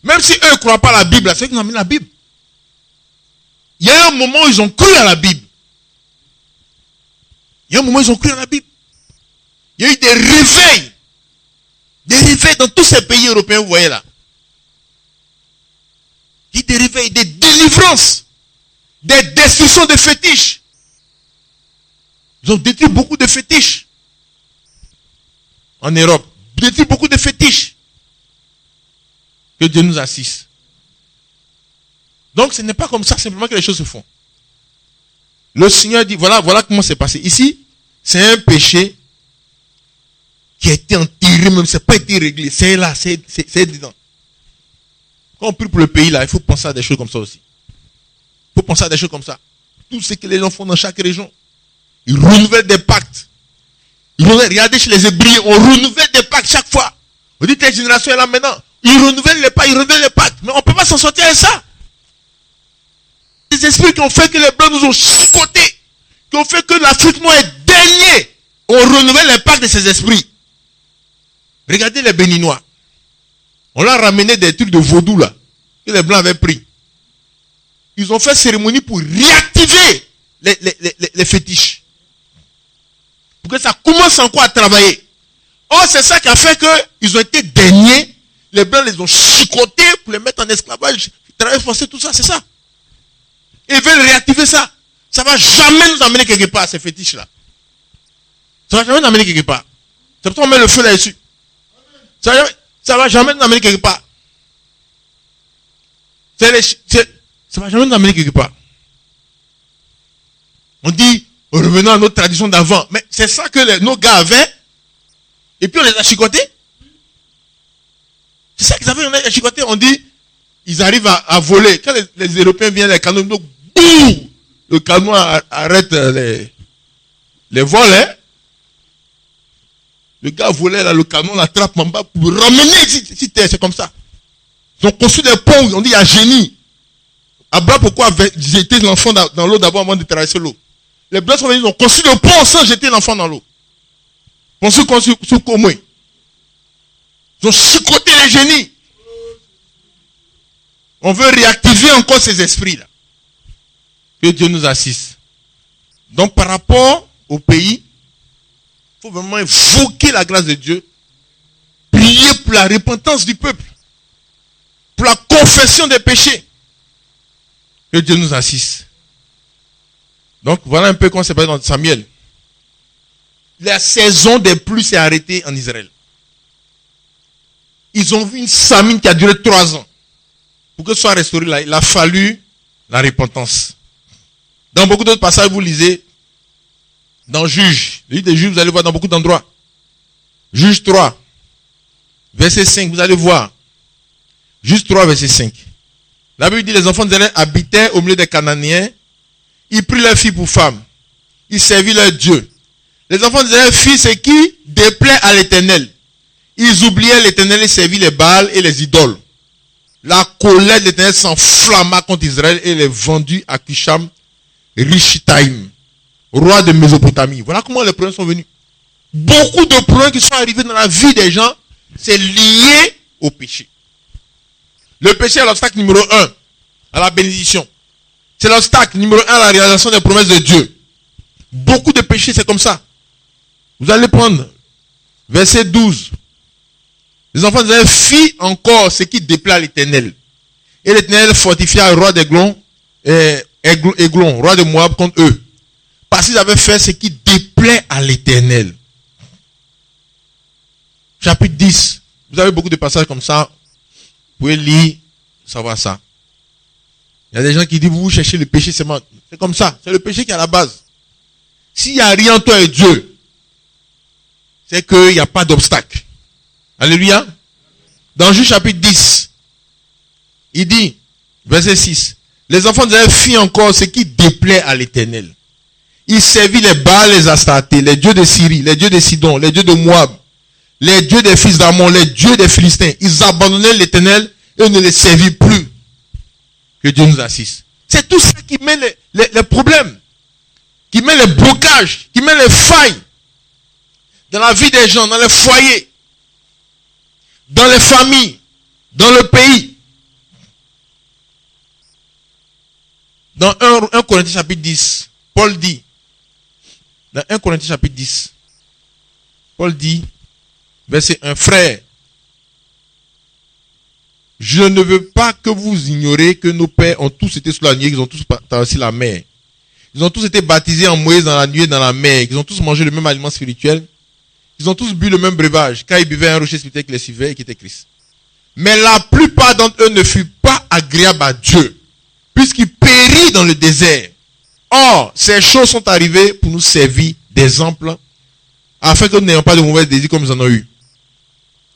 Même si eux ne croient pas à la Bible, c'est eux qui nous ont amené la Bible. Il y a un moment où ils ont cru à la Bible. Il y a un moment où ils ont cru à la Bible. Il y a eu des réveils. Des réveils dans tous ces pays européens, vous voyez là. Il y a eu des réveils, des délivrances. Des destructions de fétiches. Ils ont détruit beaucoup de fétiches. En Europe. Détruit beaucoup de fétiches. Que Dieu nous assiste. Donc ce n'est pas comme ça simplement que les choses se font. Le Seigneur dit, voilà comment c'est passé. Ici, c'est un péché qui a été enterré, même ça n'a pas été réglé. C'est là, c'est dedans. Quand on prie pour le pays là, il faut penser à des choses comme ça aussi. Il faut penser à des choses comme ça. Tout ce que les gens font dans chaque région. Ils renouvellent des pactes. Regardez chez les Hébreux, on renouvelle des pactes chaque fois. On dit, telle génération est là maintenant. Ils renouvellent les pactes, Mais on ne peut pas s'en sortir avec ça. Les esprits qui ont fait que les Blancs nous ont chicotés, qui ont fait que l'Afrique noire est dernier. On renouvelle les pactes de ces esprits. Regardez les Béninois. On leur a ramené des trucs de vaudou là, que les Blancs avaient pris. Ils ont fait cérémonie pour réactiver les fétiches. Pour que ça commence encore à travailler. Or, c'est ça qui a fait qu'ils ont été derniers. Les Blancs les ont chicotés pour les mettre en esclavage. Travailler forcé, tout ça, c'est ça. Ils veulent réactiver ça. Ça ne va jamais nous amener quelque part, ces fétiches-là. Ça ne va jamais nous amener quelque part. C'est pourquoi on met le feu là-dessus. Ça ne va jamais nous amener quelque part. Ça ne va jamais nous amener quelque part. On dit, revenons à notre tradition d'avant. Mais c'est ça que nos gars avaient. Et puis on les a chicotés. C'est ça qu'ils avaient, on les a chicotés. On dit, ils arrivent à voler. Quand les Européens viennent, les canons, boum, le canon arrête les vols. Hein? Le gars volait là, le canon l'attrape en bas pour ramener ici, c'est comme ça. Ils ont construit des ponts, on dit il y a génie. Abraham, pourquoi jeter l'enfant dans l'eau d'abord avant de traverser l'eau? Les Blancs sont venus, ils ont construit le pont sans jeter l'enfant dans l'eau. Pensez sur comment? Ils ont chicoté les génies. On veut réactiver encore ces esprits-là. Que Dieu nous assiste. Donc par rapport au pays, il faut vraiment invoquer la grâce de Dieu. Prier pour la repentance du peuple. Pour la confession des péchés. Que Dieu nous assiste. Donc voilà un peu comment c'est passé dans Samuel. La saison des pluies s'est arrêtée en Israël. Ils ont vu une famine qui a duré 3 ans. Pour que ce soit restauré là, il a fallu la repentance. Dans beaucoup d'autres passages, vous lisez, dans Juges, le livre des Juges, vous allez voir dans beaucoup d'endroits. Juges 3, verset 5, vous allez voir. Juges 3, verset 5. La Bible dit, les enfants d'Israël habitaient au milieu des Cananéens. Ils prirent leurs filles pour femmes. Ils servirent leur Dieu. Les enfants d'Israël firent ce qui déplaît à l'Éternel. Ils oubliaient l'Éternel et servirent les Baals et les idoles. La colère de l'Éternel s'enflamma contre Israël et les vendit à Kisham Rishitaim, roi de Mésopotamie. Voilà comment les problèmes sont venus. Beaucoup de problèmes qui sont arrivés dans la vie des gens, c'est lié au péché. Le péché est l'obstacle numéro 1 à la bénédiction. C'est l'obstacle numéro 1 à la réalisation des promesses de Dieu. Beaucoup de péchés, c'est comme ça. Vous allez prendre verset 12. Les enfants d'Israël firent encore ce qui déplaît à l'Éternel. Et l'Éternel fortifia le roi d'Eglon, Eglon, roi de Moab, contre eux. Parce qu'ils avaient fait ce qui déplaît à l'Éternel. Chapitre 10. Vous avez beaucoup de passages comme ça. Vous pouvez lire, savoir ça. Il y a des gens qui disent, vous cherchez le péché, c'est comme ça. C'est le péché qui est à la base. S'il n'y a rien entre toi et Dieu, c'est qu'il n'y a pas d'obstacle. Alléluia. Dans Juge chapitre 10, il dit, verset 6, les enfants d'Israël firent encore ce qui déplaît à l'Éternel. Ils servirent les Baals, les Astartés, les dieux de Syrie, les dieux de Sidon, les dieux de Moab, les dieux des fils d'Ammon, les dieux des Philistins. Ils abandonnaient l'Éternel et ne les servirent plus. Que Dieu nous assiste. C'est tout ça qui met les problèmes, qui met les blocages, qui met les failles dans la vie des gens, dans les foyers, dans les familles, dans le pays. Dans 1 Corinthiens chapitre 10, Paul dit, dans 1 Corinthiens chapitre 10, Paul dit, verset 1, frère, je ne veux pas que vous ignoriez que nos pères ont tous été sous la nuée, qu'ils ont tous traversé la mer. Ils ont tous été baptisés en Moïse dans la nuée, dans la mer. Ils ont tous mangé le même aliment spirituel. Ils ont tous bu le même breuvage, car ils buvaient un rocher spirituel qui les suivait et qui était Christ. Mais la plupart d'entre eux ne furent pas agréables à Dieu, puisqu'ils périrent dans le désert. Or, ces choses sont arrivées pour nous servir d'exemple, afin que nous n'ayons pas de mauvais désirs comme nous en avons eu.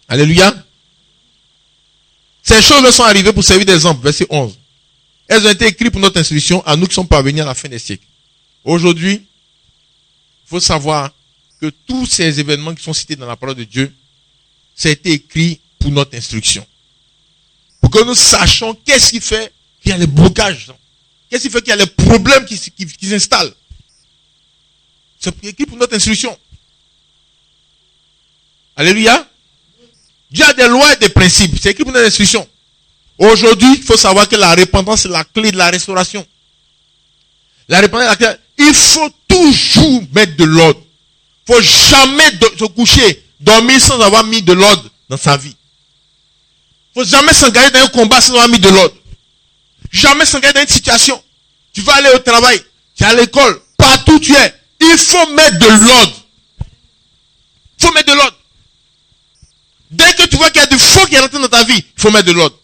Alléluia. Ces choses sont arrivées pour servir d'exemple, verset 11. Elles ont été écrites pour notre instruction, à nous qui sommes parvenus à la fin des siècles. Aujourd'hui, il faut savoir que tous ces événements qui sont cités dans la parole de Dieu, ça a été écrit pour notre instruction. Pour que nous sachions qu'est-ce qui fait qu'il y a les blocages. Qu'est-ce qui fait qu'il y a les problèmes qui s'installent. C'est écrit pour notre instruction. Alléluia. Dieu a des lois et des principes. C'est écrit pour notre instruction. Aujourd'hui, il faut savoir que la repentance est la clé de la restauration. La repentance est la clé. Il faut toujours mettre de l'ordre. Il ne faut jamais se coucher, dormir sans avoir mis de l'ordre dans sa vie. Il ne faut jamais s'engager dans un combat sans avoir mis de l'ordre. Jamais s'engager dans une situation. Tu vas aller au travail, tu es à l'école, partout où tu es. Il faut mettre de l'ordre. Il faut mettre de l'ordre. Dès que tu vois qu'il y a du faux qui est rentré dans ta vie, il faut mettre de l'ordre.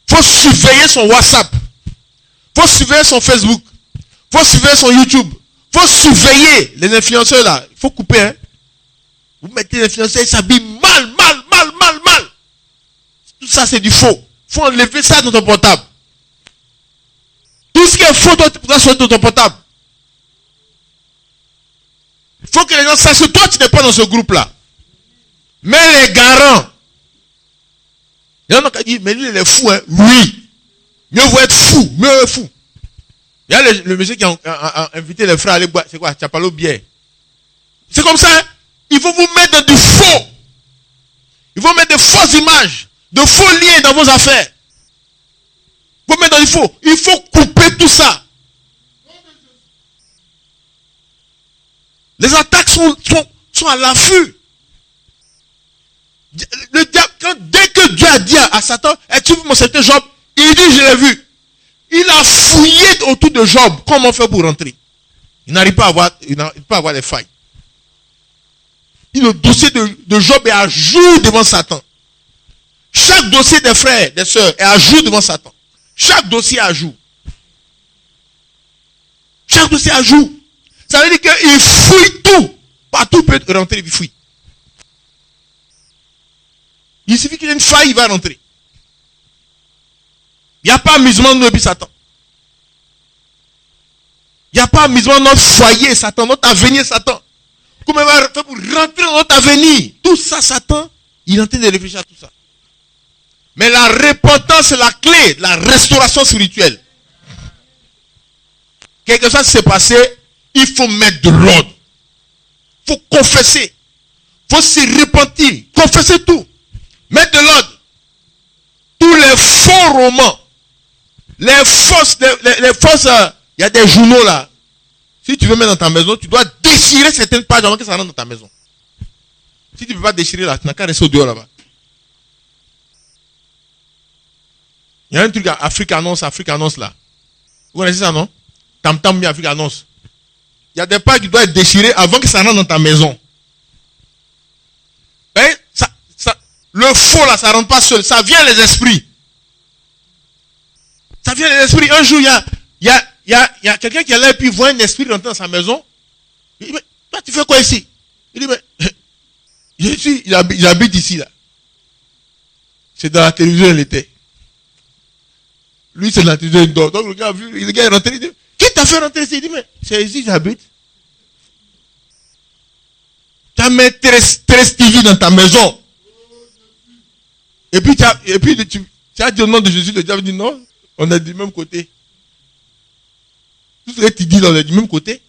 Il faut surveiller son WhatsApp. Il faut surveiller son Facebook. Il faut surveiller son YouTube. Il faut surveiller les influenceurs là. Il faut couper. Hein? Vous mettez les influenceurs, ils s'habillent mal. Tout ça c'est du faux. Il faut enlever ça dans ton portable. Tout ce qui est faux doit sortir de ton portable. Il faut que les gens sachent que toi tu n'es pas dans ce groupe là. Mais les garants. Il y en a qui disent, mais lui il est fou, hein. Oui. Mieux vaut être fou. Mieux fou. Il y a le monsieur qui a invité les frères à aller boire. C'est quoi? Chapalo bière. C'est comme ça. Hein? Il faut vous mettre dans du faux. Il faut mettre de fausses images. De faux liens dans vos affaires. faut mettre dans il faut couper tout ça. Les attaques sont à l'affût. Le diable, dès que Dieu a dit à Satan, tu veux mon serviteur Job? Il dit, je l'ai vu. Il a fouillé autour de Job. Comment faire pour rentrer? Il n'arrive pas à avoir les failles. Le dossier de Job est à jour devant Satan. Chaque dossier des frères, des sœurs est à jour devant Satan. Chaque dossier est à jour. Chaque dossier est à jour. Ça veut dire qu'il fouille tout. Partout peut rentrer, il fouille. Il suffit qu'il y ait une faille, il va rentrer. Il n'y a pas amusement nous et puis Satan. Il n'y a pas amusement dans notre foyer, Satan, notre avenir, Satan. Comment il va faire pour rentrer dans notre avenir? Tout ça, Satan, il est en train de réfléchir à tout ça. Mais la repentance, c'est la clé de la restauration spirituelle. Quelque chose s'est passé, il faut mettre de l'ordre. Il faut confesser. Il faut se repentir. Confesser tout. Mettre de l'ordre. Tous les faux romans. Les fausses, il y a des journaux là. Si tu veux mettre dans ta maison, tu dois déchirer certaines pages avant que ça rentre dans ta maison. Si tu ne peux pas déchirer là, tu n'as qu'à rester au dehors là-bas. Il y a un truc à Afrique Annonce là. Vous connaissez ça, non? Tam Tam bien Afrique Annonce. Il y a des pages qui doivent être déchirées avant que ça rentre dans ta maison. Ben, le faux là, ça ne rentre pas seul. Ça vient les esprits. Ça vient les esprits. Un jour, il y a quelqu'un qui est là et puis il voit un esprit rentrer dans sa maison. Il dit, mais toi, tu fais quoi ici? Il dit, mais j'habite ici là. C'est dans la télévision, il était. Lui, c'est dans la télévision, il dort. Donc le gars a vu, le gars est rentré, il dit, qui t'a fait rentrer ici? Il dit, mais c'est ici que j'habite. Tu as mis 13 TV dans ta maison. Et puis tu as dit au nom de Jésus, le diable dit non, on est du même côté. Tout ce que tu dis, on est du même côté.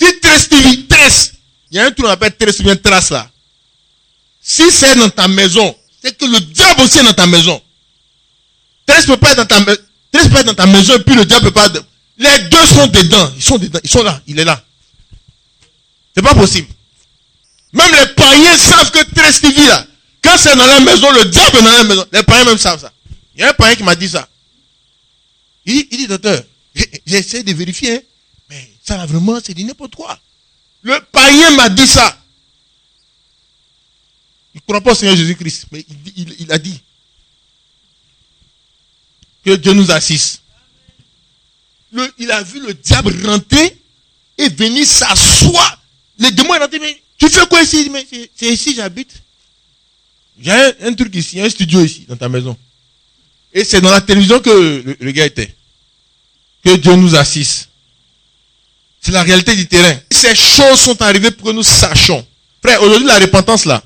Si 13 TV, 13, il y a un truc qu'on appelle 13 ou bien trace là. Si c'est dans ta maison, c'est que le diable aussi est dans ta maison. 13 peut pas être dans ta maison et puis le diable peut pas. Les deux sont dedans. Ils sont là. Il est là. C'est pas possible. Même les païens savent que 13 TV là, quand c'est dans la maison, le diable est dans la maison. Les païens même savent ça. Il y a un païen qui m'a dit ça. Il dit, docteur, j'ai essayé de vérifier, hein, mais ça là vraiment, c'est du n'importe quoi. Le païen m'a dit ça. Il ne croit pas au Seigneur Jésus-Christ, mais il a dit. Que Dieu nous assiste. Il a vu le diable rentrer et venir s'asseoir. Les démons sont rentrés, mais tu fais quoi ici? Mais c'est ici que j'habite. J'ai un truc ici, un studio ici, dans ta maison. Et c'est dans la télévision que le gars était. Que Dieu nous assiste. C'est la réalité du terrain. Ces choses sont arrivées pour que nous sachions. Frère, aujourd'hui, la repentance là,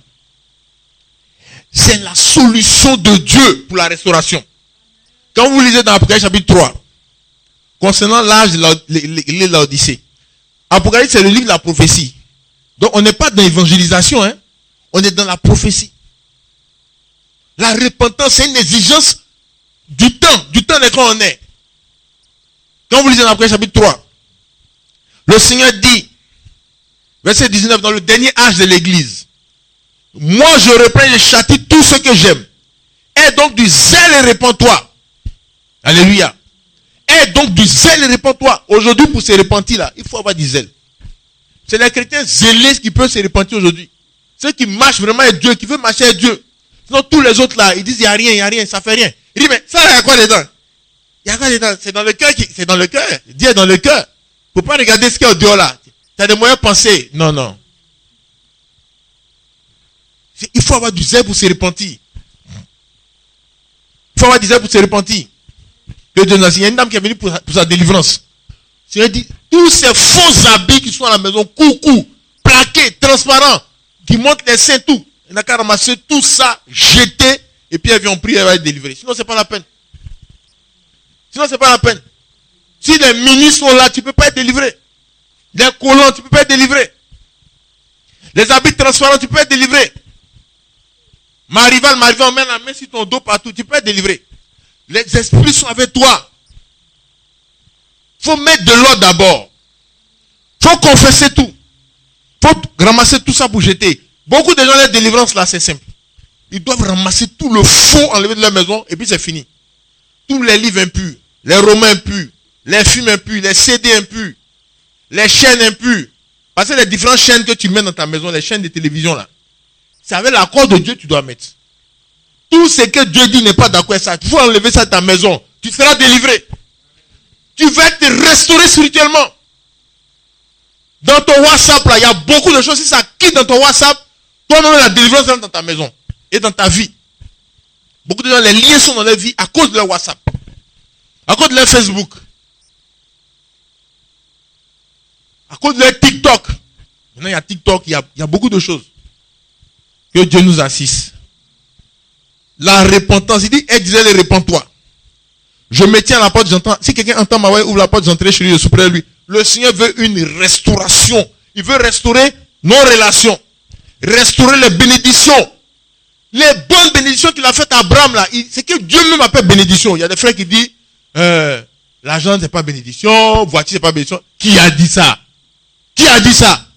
c'est la solution de Dieu pour la restauration. Quand vous lisez dans Apocalypse chapitre 3, concernant l'âge de l'Odyssée, Apocalypse c'est le livre de la prophétie. Donc on n'est pas dans l'évangélisation, hein? On est dans la prophétie. La repentance, c'est une exigence du temps de quand on est. Quand vous lisez dans Apocalypse chapitre 3, le Seigneur dit, verset 19, dans le dernier âge de l'église, moi je reprends et je châtie tout ce que j'aime. Aie donc du zèle et répands-toi. Alléluia. Aie donc du zèle et répands-toi. Aujourd'hui, pour se repentir là, il faut avoir du zèle. C'est les chrétiens zélés qui peuvent se repentir aujourd'hui. Ceux qui marchent vraiment avec Dieu, qui veulent marcher avec Dieu. Sinon, tous les autres là, ils disent, il n'y a rien, ça fait rien. Il dit, mais ça, il y a quoi dedans? Il y a quoi dedans? C'est dans le cœur, c'est dans le cœur. Dieu est dans le cœur. Il ne faut pas regarder ce qu'il y a au dehors là. Tu as des moyens de penser. Non. Il faut avoir du zèle pour se repentir. Il faut avoir du zèle pour se repentir. Que Dieu nous a dit, il y a une dame qui est venue pour sa délivrance. C'est dit, tous ces faux habits qui sont à la maison, coucou, plaqués, transparents, qui montrent les seins, tout. Elle n'a qu'à ramasser tout ça, jeter, et puis elle vient en prier, elle va être délivrée. Sinon, c'est pas la peine. Si les ministres sont là, tu ne peux pas être délivré. Les collants, tu ne peux pas être délivré. Les habits transparents, tu peux être délivré. Ma rivale, on met la main sur ton dos partout, tu peux être délivré. Les esprits sont avec toi. Il faut mettre de l'ordre d'abord. Il faut confesser tout. Il faut ramasser tout ça pour jeter. Beaucoup de gens, les délivrances là, c'est simple. Ils doivent ramasser tout le faux, enlever de leur maison, et puis c'est fini. Tous les livres impurs, les romans impurs, les films impurs, les CD impurs, les chaînes impures. Parce que les différentes chaînes que tu mets dans ta maison, les chaînes de télévision là, c'est avec l'accord de Dieu que tu dois mettre. Tout ce que Dieu dit n'est pas d'accord avec ça. Tu faut enlever ça de ta maison. Tu seras délivré. Tu vas être restauré spirituellement. Dans ton WhatsApp là, il y a beaucoup de choses. Si ça quitte dans ton WhatsApp, toi-même la délivrance est dans ta maison et dans ta vie. Beaucoup de gens, les liens sont dans leur vie à cause de leur WhatsApp, à cause de leur Facebook, à cause de leur TikTok. Maintenant, il y a TikTok, il y a beaucoup de choses. Que Dieu nous assiste. La repentance, il dit, aide-les, répands-toi. Je me tiens à la porte, j'entends. Si quelqu'un entend ma voix, ouvre la porte, j'entrerai chez lui, je souperai lui. Le Seigneur veut une restauration. Il veut restaurer nos relations. Restaurer les bénédictions. Les bonnes bénédictions qu'il a faites à Abraham là. C'est que Dieu même appelle bénédiction. Il y a des frères qui disent, l'argent c'est pas bénédiction, voiture c'est pas bénédiction. Qui a dit ça? Qui a dit ça?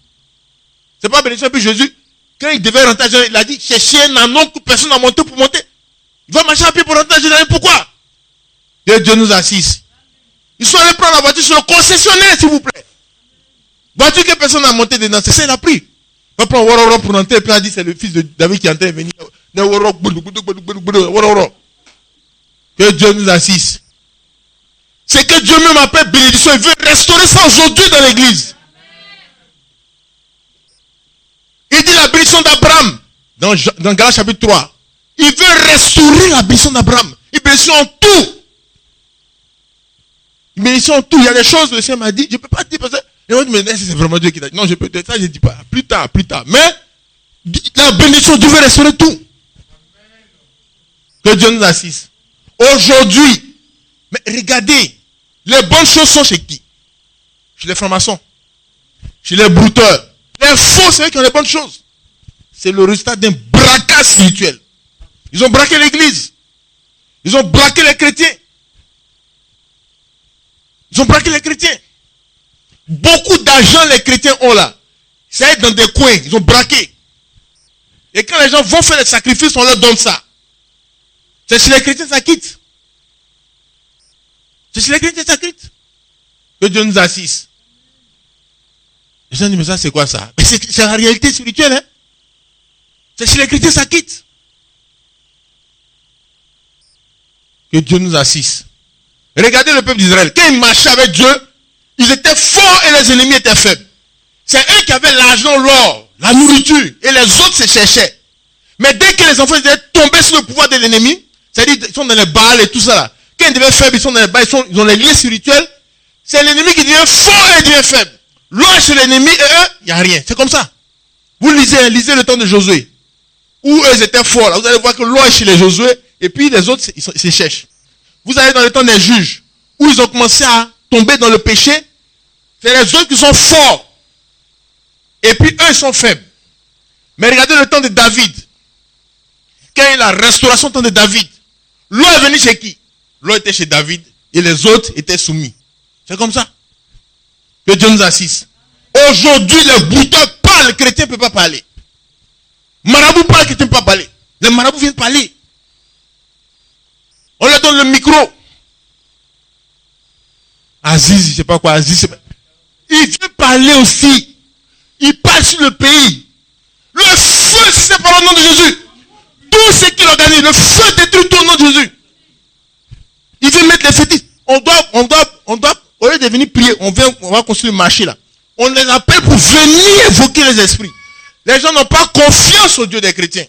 C'est pas bénédiction. Et puis Jésus, quand il devait rentrer à Jérusalem, il a dit, cherchez un anon que personne n'a monté pour monter. Il va marcher à pied pour rentrer à Jérusalem. Pourquoi? Que Dieu nous assiste. Ils sont allés prendre la voiture sur le concessionnaire, s'il vous plaît. Voiture que personne n'a monté dedans. C'est ça, il a pris. Il va prendre Waroro pour rentrer. Et puis il a dit, c'est le fils de David qui est en train de venir. Que Dieu nous assiste. C'est que Dieu même appelle bénédiction. Il veut restaurer ça aujourd'hui dans l'église. Il dit la bénédiction d'Abraham. Dans Galates chapitre 3. Il veut restaurer la bénédiction d'Abraham. Il bénit en tout. Il bénit en tout. Il y a des choses, le Seigneur m'a dit, je ne peux pas dire parce que. Et on dit, mais c'est vraiment Dieu qui t'a dit. Non, je peux dire ça, je ne dis pas. Plus tard. Mais la bénédiction, Dieu veut restaurer tout. Que Dieu nous assiste. Aujourd'hui, mais regardez, les bonnes choses sont chez qui? Chez les francs-maçons. Chez les brouteurs. Les faux, c'est eux qui ont les bonnes choses. C'est le résultat d'un braquage spirituel. Ils ont braqué l'église. Ils ont braqué les chrétiens. Ils ont braqué les chrétiens. Beaucoup d'argent les chrétiens ont là. C'est dans des coins. Ils ont braqué. Et quand les gens vont faire les sacrifices, on leur donne ça. C'est chez les chrétiens ça quitte. C'est chez les chrétiens ça quitte. Que Dieu nous assiste. Les gens disent, mais ça c'est quoi ça? Mais c'est la réalité spirituelle. Hein? C'est chez les chrétiens ça quitte. Que Dieu nous assiste. Regardez le peuple d'Israël. Quand ils marchaient avec Dieu, ils étaient forts et les ennemis étaient faibles. C'est eux qui avaient l'argent, l'or, la nourriture, et les autres se cherchaient. Mais dès que les enfants étaient tombés sous le pouvoir de l'ennemi, c'est-à-dire ils sont dans les balles et tout ça là. Quand ils devaient faibles, ils sont dans les balles, ils ont les liens spirituels. C'est l'ennemi qui devient fort et devient faible. L'or chez l'ennemi et eux, il n'y a rien. C'est comme ça. Vous lisez le temps de Josué. Où eux étaient forts. Là. Vous allez voir que l'or est chez les Josué et puis les autres, ils se cherchent. Vous allez dans le temps des juges, où ils ont commencé à tomber dans le péché. C'est les autres qui sont forts. Et puis eux, ils sont faibles. Mais regardez le temps de David. Quand il y a la restauration du temps de David, l'eau est venue chez qui? L'eau était chez David et les autres étaient soumis. C'est comme ça. Que Dieu nous assiste. Aujourd'hui, les bouteurs parlent, les chrétiens ne peuvent pas parler. Marabout parle, les chrétiens ne peuvent pas parler. Les marabouts viennent parler. On leur donne le micro. Aziz, je ne sais pas quoi, Aziz. Il veut parler aussi. Il parle sur le pays. Le feu, c'est par le nom de Jésus. Tout ce qu'il organise, le feu détruit tout au nom de Jésus. Il veut mettre les fétiches. On doit, au lieu de venir prier, on va construire un marché là. On les appelle pour venir évoquer les esprits. Les gens n'ont pas confiance au Dieu des chrétiens.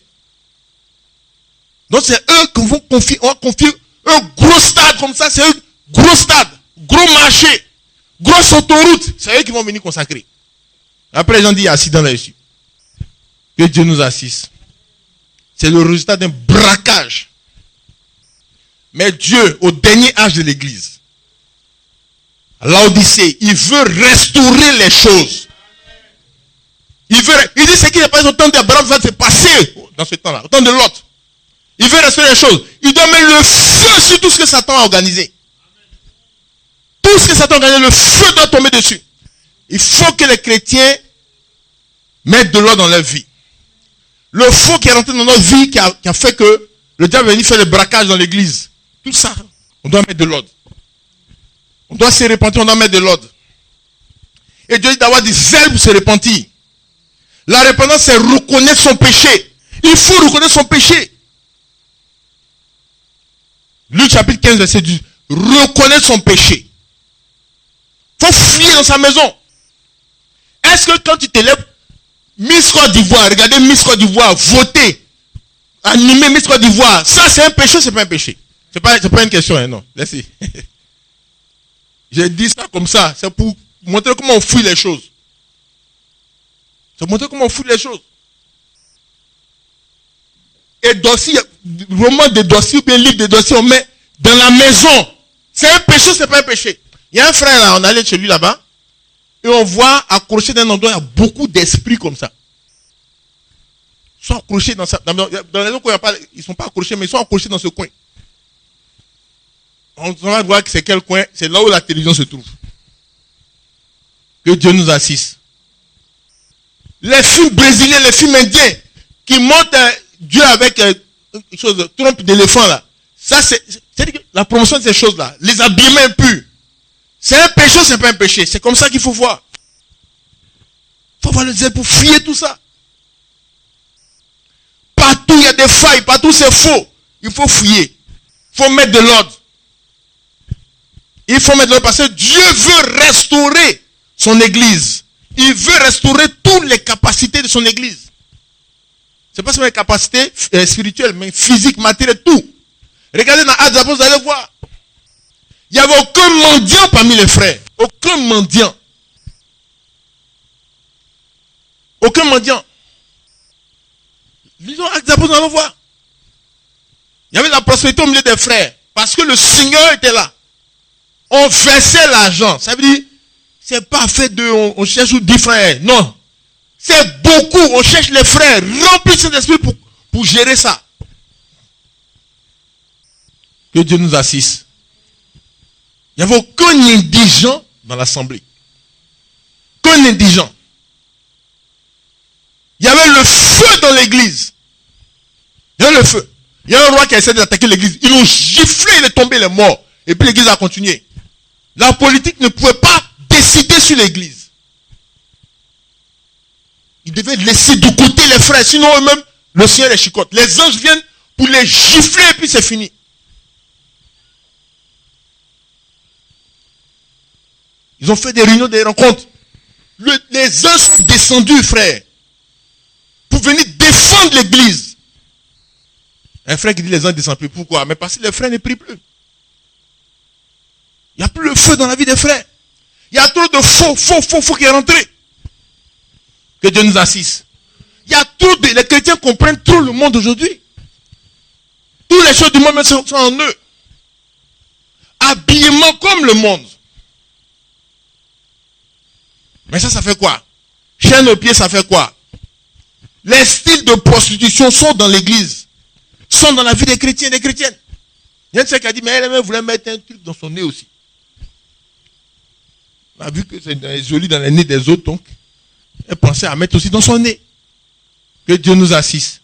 Donc c'est eux qui vont confier, on va confier un gros stade comme ça, c'est un gros stade, gros marché, grosse autoroute. C'est eux qui vont venir consacrer. Après les gens disent, il y a accident là-dessus. Que Dieu nous assiste. C'est le résultat d'un braquage. Mais Dieu, au dernier âge de l'église, à l'Odyssée, il veut restaurer les choses. Il dit ce qui n'est pas au temps d'Abraham va se passer dans ce temps-là, au temps de Lot. Il veut restaurer les choses. Il doit doit mettre le feu sur tout ce que Satan a organisé. Tout ce que Satan a organisé, le feu doit tomber dessus. Il faut que les chrétiens mettent de l'ordre dans leur vie. Le faux qui est rentré dans notre vie, qui a fait que le diable est venu faire le braquage dans l'église. Tout ça, on doit mettre de l'ordre. On doit se repentir, on doit mettre de l'ordre. Et Dieu dit d'avoir du zèle pour se repentir. La repentance, c'est reconnaître son péché. Il faut reconnaître son péché. Luc chapitre 15, verset 10. Reconnaître son péché. Il faut fuir dans sa maison. Est-ce que quand tu te lèves, Miss Côte d'Ivoire, regardez Miss Côte d'Ivoire, voter, animer Miss Côte d'Ivoire, ça c'est un péché ou c'est pas un péché? C'est pas une question, hein, non. Laissez. J'ai dit ça comme ça, c'est pour montrer comment on fouille les choses. C'est pour montrer comment on fouille les choses. Et dossier, roman de dossier ou bien livre de dossier, on met dans la maison. C'est un péché ou c'est pas un péché? Il y a un frère là, on allait chez lui là-bas. Et on voit accroché dans un endroit, il y a beaucoup d'esprits comme ça. Ils sont accrochés dans les autres coins, ils ne sont pas accrochés, mais ils sont accrochés dans ce coin. On va voir que c'est quel coin, c'est là où la télévision se trouve. Que Dieu nous assiste. Les films brésiliens, les films indiens, qui montrent Dieu avec trompe d'éléphant là. Ça, c'est la promotion de ces choses-là. Les habillements impurs. C'est un péché ou c'est pas un péché? C'est comme ça qu'il faut voir. Il faut voir le zèle pour fuir tout ça. Partout il y a des failles, partout c'est faux. Il faut fouiller. Il faut mettre de l'ordre. Il faut mettre de l'ordre parce que Dieu veut restaurer son église. Il veut restaurer toutes les capacités de son église. Ce n'est pas seulement les capacités spirituelles, mais physiques, matérielles, tout. Regardez dans Actes des Apôtres, vous allez voir. Il n'y avait aucun mendiant parmi les frères. Aucun mendiant. Aucun mendiant. Lisons Actes des Apôtres, nous allons voir. Il y avait la prospérité au milieu des frères. Parce que le Seigneur était là. On versait l'argent. Ça veut dire, c'est pas fait de, on cherche 10 frères. Non. C'est beaucoup. On cherche les frères. Remplis cet esprit pour gérer ça. Que Dieu nous assiste. Il n'y avait aucun indigent dans l'assemblée. Qu'un indigent. Il y avait le feu dans l'église. Il y avait le feu. Il y a un roi qui a essayé d'attaquer l'église. Ils l'ont giflé, il est tombé, il est mort. Et puis l'église a continué. La politique ne pouvait pas décider sur l'église. Ils devaient laisser de côté les frères. Sinon eux-mêmes, le Seigneur les chicote. Les anges viennent pour les gifler et puis c'est fini. Ils ont fait des réunions, des rencontres. Les anges sont descendus, frère, pour venir défendre l'église. Un frère qui dit les anges ne descendent plus. Pourquoi? Mais parce que les frères ne prient plus. Il n'y a plus le feu dans la vie des frères. Il y a trop de faux qui est rentré. Que Dieu nous assiste. Il y a trop de... Les chrétiens comprennent trop le monde aujourd'hui. Toutes les choses du monde sont en eux. Habillement comme le monde. Mais ça fait quoi? Chaîne aux pieds, ça fait quoi? Les styles de prostitution sont dans l'église. Sont dans la vie des chrétiens et des chrétiennes. Il y a une qui a dit, mais elle voulait mettre un truc dans son nez aussi. On a vu que c'est joli dans les nez des autres, donc elle pensait à mettre aussi dans son nez. Que Dieu nous assiste.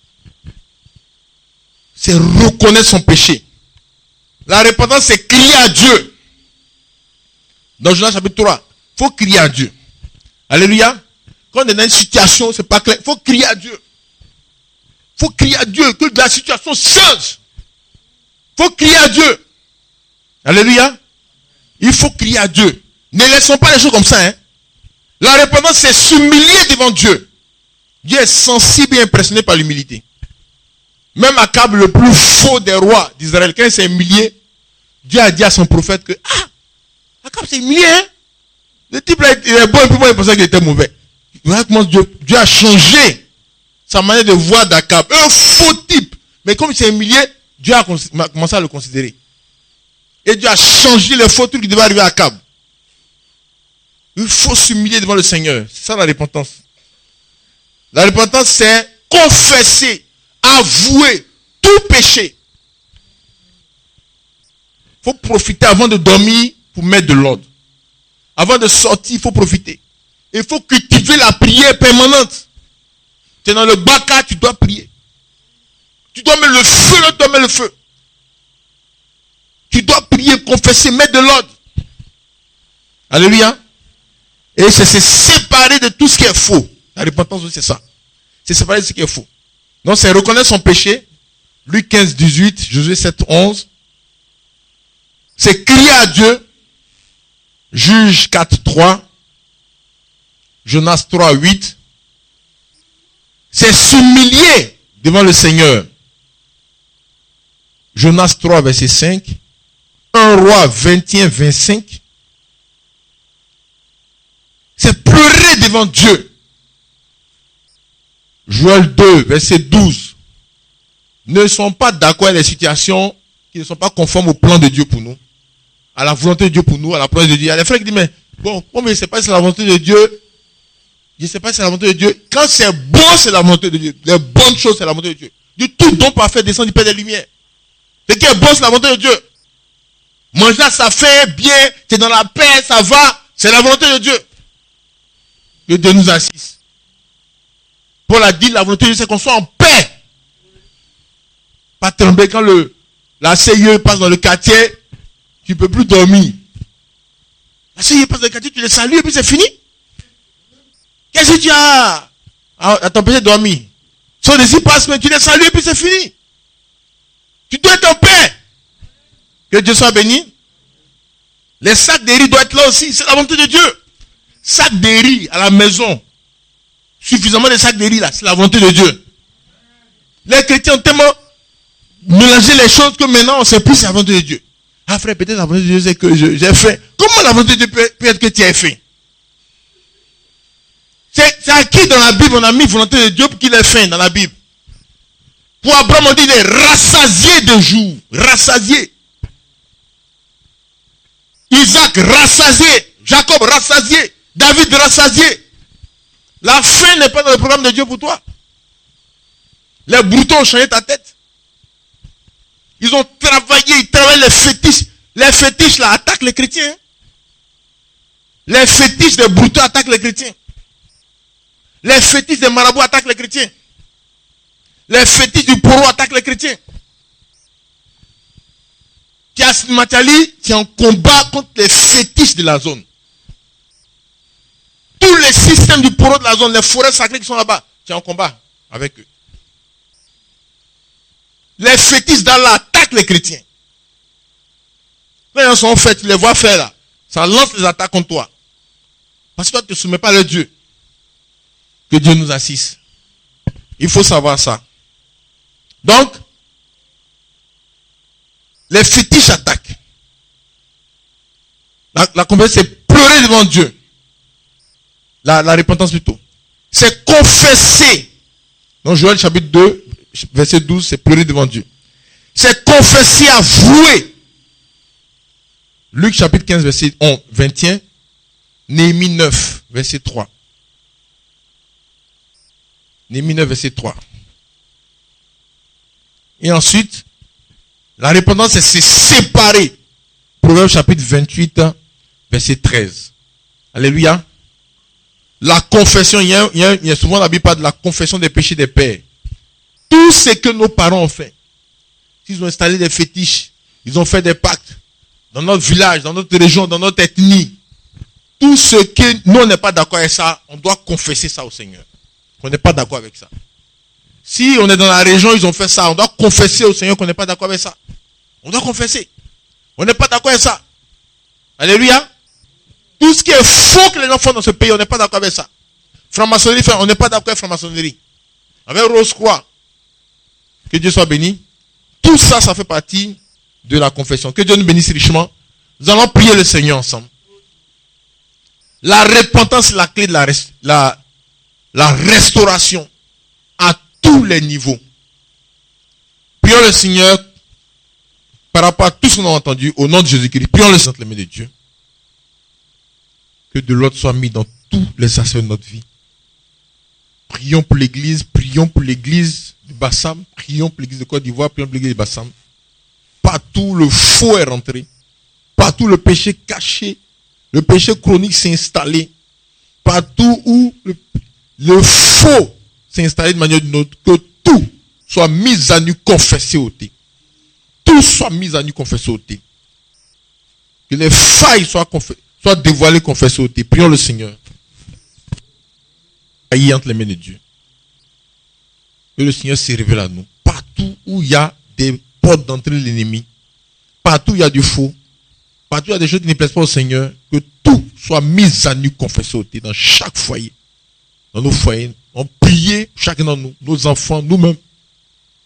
C'est reconnaître son péché. La repentance, c'est crier à Dieu. Dans Jonas chapitre 3, il faut crier à Dieu. Alléluia. Quand on est dans une situation, c'est pas clair. Il faut crier à Dieu. Il faut crier à Dieu que la situation change. Il faut crier à Dieu. Alléluia. Il faut crier à Dieu. Ne laissons pas les choses comme ça. Hein. La repentance, c'est s'humilier devant Dieu. Dieu est sensible et impressionné par l'humilité. Même Akab, le plus faux des rois d'Israël, quand il s'est humilié, Dieu a dit à son prophète que, Akab s'est humilié, hein. Le type là, il est bon et puis moi il pensait qu'il était mauvais. Voilà comment Dieu a changé sa manière de voir d'Akab. Un faux type. Mais comme il s'est humilié, Dieu a commencé à le considérer. Et Dieu a changé les faux trucs qui devaient arriver à Akab. Il faut s'humilier devant le Seigneur. C'est ça la repentance. La repentance, c'est confesser, avouer tout péché. faut profiter avant de dormir pour mettre de l'ordre. Avant de sortir, il faut profiter. Il faut cultiver la prière permanente. Tu es dans le baka, tu dois prier. Tu dois mettre le feu, là, tu dois mettre le feu. Tu dois prier, confesser, mettre de l'ordre. Alléluia. Et c'est se séparer de tout ce qui est faux. La repentance, c'est ça. C'est séparer de ce qui est faux. Donc, c'est reconnaître son péché. Luc 15, 18, Josué 7, 11. C'est crier à Dieu. Juge 4, 3. Jonas 3, 8. C'est s'humilier devant le Seigneur. Jonas 3, verset 5. 1 Roi 21, 25. C'est pleurer devant Dieu. Joël 2, verset 12. Ne sont pas d'accord avec les situations qui ne sont pas conformes au plan de Dieu pour nous. À la volonté de Dieu pour nous, à la promesse de Dieu. Il y a des frères qui disent, mais bon, je ne sais pas si c'est la volonté de Dieu. Je ne sais pas si c'est la volonté de Dieu. Quand c'est bon, c'est la volonté de Dieu. Les bonnes choses, c'est la volonté de Dieu. Dieu, tout don parfait descend du Père des Lumières. Ce qui est bon, c'est la volonté de Dieu. Manger là, ça fait bien, tu es dans la paix, ça va, c'est la volonté de Dieu. Que Dieu nous assiste. Paul a dit, la volonté de Dieu, c'est qu'on soit en paix. Pas trembler quand la CIE passe dans le quartier, tu ne peux plus dormir. La CIE passe dans le quartier, tu les salues et puis c'est fini. Qu'est-ce que tu as à t'empêcher de dormir? Son désir passe, mais tu les salues et puis c'est fini. Tu dois être en paix. Que Dieu soit béni. Les sacs de riz doivent être là aussi. C'est la volonté de Dieu. Sacs de riz à la maison. Suffisamment de sacs de riz là. C'est la volonté de Dieu. Les chrétiens ont tellement mélangé les choses que maintenant on ne sait plus c'est la volonté de Dieu. Ah frère, peut-être la volonté de Dieu c'est que j'ai faim. Comment la volonté de Dieu peut être que tu aies faim? C'est à qui dans la Bible on a mis volonté de Dieu pour qu'il ait faim dans la Bible? Pour Abraham on dit il est rassasié de jour. Rassasié. Isaac rassasié. Jacob rassasié. David rassasié. La faim n'est pas dans le programme de Dieu pour toi. Les broutons ont changé ta tête. Ils ont travaillé, ils travaillent les fétiches. Les fétiches là attaquent les chrétiens. Les fétiches des broutons attaquent les chrétiens. Les fétiches des marabouts attaquent les chrétiens. Les fétiches du poro attaquent les chrétiens. Tias Matali, c'est un combat contre les fétiches de la zone. Tous les systèmes du poro de la zone, les forêts sacrées qui sont là-bas, c'est un combat avec eux. Les fétiches d'Allah attaquent les chrétiens. Quand ils sont faits, tu les vois faire là. Ça lance les attaques contre toi. Parce que toi, tu ne te soumets pas à Dieu. Que Dieu nous assiste. Il faut savoir ça. Donc, les fétiches attaquent. La conversion, c'est pleurer devant Dieu. La repentance plutôt. C'est confesser. Dans Joël chapitre 2, verset 12, c'est pleurer devant Dieu. C'est confesser, avouer. Luc chapitre 15, verset 21. Néhémie 9, verset 3. Néhémie 9, verset 3. Et ensuite, la repentance, c'est se séparer. Proverbe chapitre 28, verset 13. Alléluia. La confession, il y a souvent la Bible parle de la confession des péchés des pères. Tout ce que nos parents ont fait. S'ils ont installé des fétiches, ils ont fait des pactes dans notre village, dans notre région, dans notre ethnie. Tout ce que nous, on n'est pas d'accord avec ça, on doit confesser ça au Seigneur. On n'est pas d'accord avec ça. Si on est dans la région, ils ont fait ça, on doit confesser au Seigneur qu'on n'est pas d'accord avec ça. On doit confesser. On n'est pas d'accord avec ça. Alléluia. Tout ce qui est faux que les gens font dans ce pays, on n'est pas d'accord avec ça. Franc-maçonnerie, on n'est pas d'accord avec franc-maçonnerie. Avec Rose-Croix. Que Dieu soit béni. Tout ça, ça fait partie de la confession. Que Dieu nous bénisse richement. Nous allons prier le Seigneur ensemble. La repentance, c'est la clé de la restauration à tous les niveaux. Prions le Seigneur par rapport à tout ce qu'on a entendu au nom de Jésus-Christ. Prions le Saint-Esprit de Dieu. Que de l'ordre soit mis dans tous les aspects de notre vie. Prions pour l'église du Bassam, prions pour l'église de Côte d'Ivoire, prions pour l'église du Bassam. Partout partout où le faux est rentré, partout où le péché caché, le péché chronique s'est installé, partout où le faux s'est installé de manière d'une autre, que tout soit mis à nu, confessé, ôté. Tout soit mis à nu, confessé, ôté. Que les failles soient dévoilées, confessées, ôté. Prions le Seigneur. Aïe entre les mains de Dieu. Que le Seigneur se révèle à nous. Partout où il y a des portes d'entrée de l'ennemi, partout où il y a du faux, partout où il y a des choses qui ne plaisent pas au Seigneur, que tout soit mis à nu, confessé, ôté, dans chaque foyer. Dans nos foyers, on prie chacun d'entre nous, nos enfants, nous-mêmes.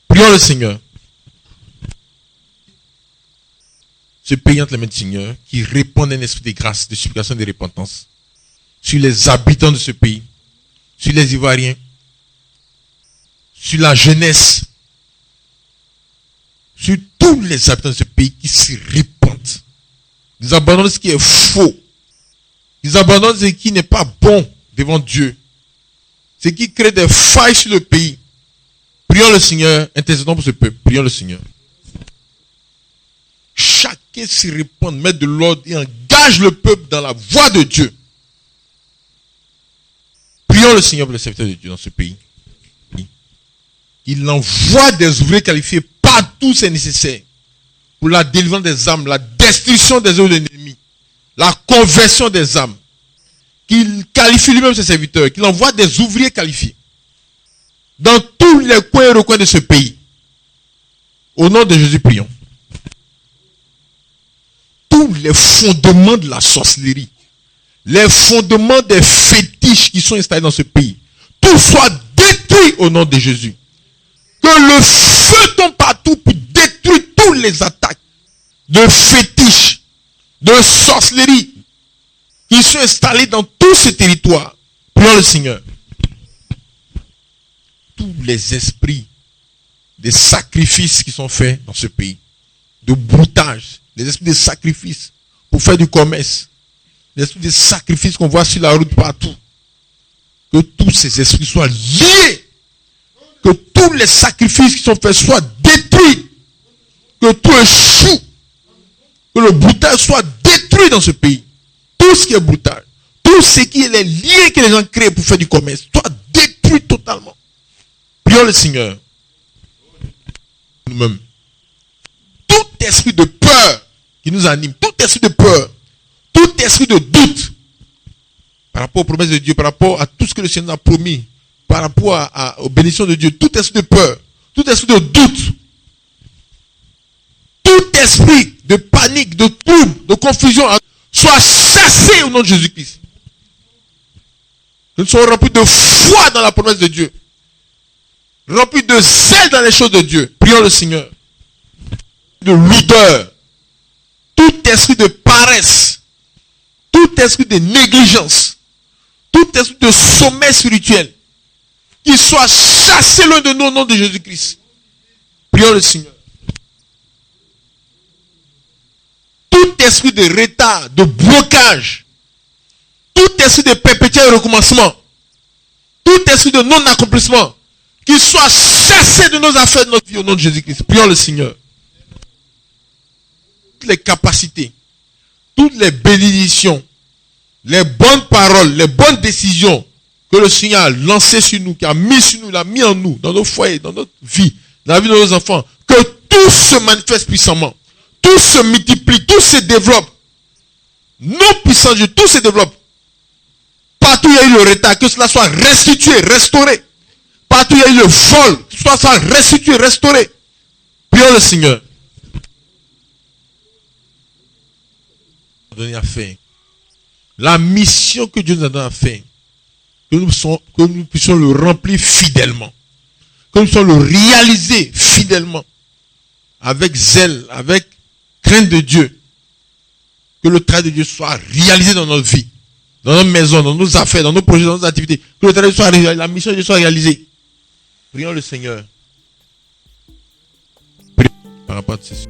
Prions le Seigneur. Ce pays entre les mains du Seigneur, qui répand un esprit de grâce, de supplication et de repentance sur les habitants de ce pays, sur les Ivoiriens, sur la jeunesse, sur tous les habitants de ce pays qui se répandent. Ils abandonnent ce qui est faux. Ils abandonnent ce qui n'est pas bon devant Dieu. Ce qui crée des failles sur le pays. Prions le Seigneur, intercédons pour ce peuple. Prions le Seigneur. Chacun s'y répand, met de l'ordre et engage le peuple dans la voie de Dieu. Prions le Seigneur pour le serviteur de Dieu dans ce pays. Il envoie des ouvriers qualifiés partout où c'est nécessaire pour la délivrance des âmes, la destruction des œuvres de l'ennemi, la conversion des âmes. Qu'il qualifie lui-même ses serviteurs, qu'il envoie des ouvriers qualifiés dans tous les coins et recoins de ce pays. Au nom de Jésus, prions. Tous les fondements de la sorcellerie, les fondements des fétiches qui sont installés dans ce pays, tout soit détruit au nom de Jésus. Que le feu tombe partout pour détruire toutes les attaques de fétiches, de sorcellerie qui sont installés dans tout ce territoire. Prions le Seigneur. Tous les esprits des sacrifices qui sont faits dans ce pays, de broutage, les esprits de sacrifices pour faire du commerce, les esprits de sacrifices qu'on voit sur la route partout, que tous ces esprits soient liés, que tous les sacrifices qui sont faits soient détruits, que tout échoue, que le broutage soit détruit dans ce pays. Tout ce qui est brutal, tout ce qui est les liens que les gens créent pour faire du commerce, soit détruit totalement. Prions le Seigneur. Nous-mêmes. Tout esprit de peur qui nous anime, tout esprit de peur, tout esprit de doute par rapport aux promesses de Dieu, par rapport à tout ce que le Seigneur a promis, par rapport aux bénédictions de Dieu, tout esprit de peur, tout esprit de doute, tout esprit de panique, de trouble, de confusion, soit chassé au nom de Jésus-Christ. Que nous soyons remplis de foi dans la promesse de Dieu. Remplis de zèle dans les choses de Dieu. Prions le Seigneur. De l'odeur. Tout esprit de paresse. Tout esprit de négligence. Tout esprit de sommeil spirituel. Qu'il soit chassé loin de nous au nom de Jésus-Christ. Prions le Seigneur. Tout esprit de retard, de blocage, tout esprit de perpétuel recommencement, tout esprit de non-accomplissement, qu'il soit chassé de nos affaires, de notre vie au nom de Jésus-Christ. Prions le Seigneur. Toutes les capacités, toutes les bénédictions, les bonnes paroles, les bonnes décisions que le Seigneur a lancées sur nous, qui a mis sur nous, l'a mis en nous, dans nos foyers, dans notre vie, dans la vie de nos enfants, que tout se manifeste puissamment. Tout se multiplie, tout se développe. Nos puissants Dieu, tout se développe. Partout où il y a eu le retard, que cela soit restitué, restauré. Partout où il y a eu le vol, que cela soit restitué, restauré. Prions le Seigneur. Donner à faire. La mission que Dieu nous a donné à faire, que nous puissions le remplir fidèlement. Que nous puissions le réaliser fidèlement. Avec zèle, avec crainte de Dieu. Que le travail de Dieu soit réalisé dans notre vie, dans notre maison, dans nos affaires, dans nos projets, dans nos activités. Que le travail de Dieu soit réalisé, la mission de Dieu soit réalisée. Prions le Seigneur. Prions par rapport à ceci.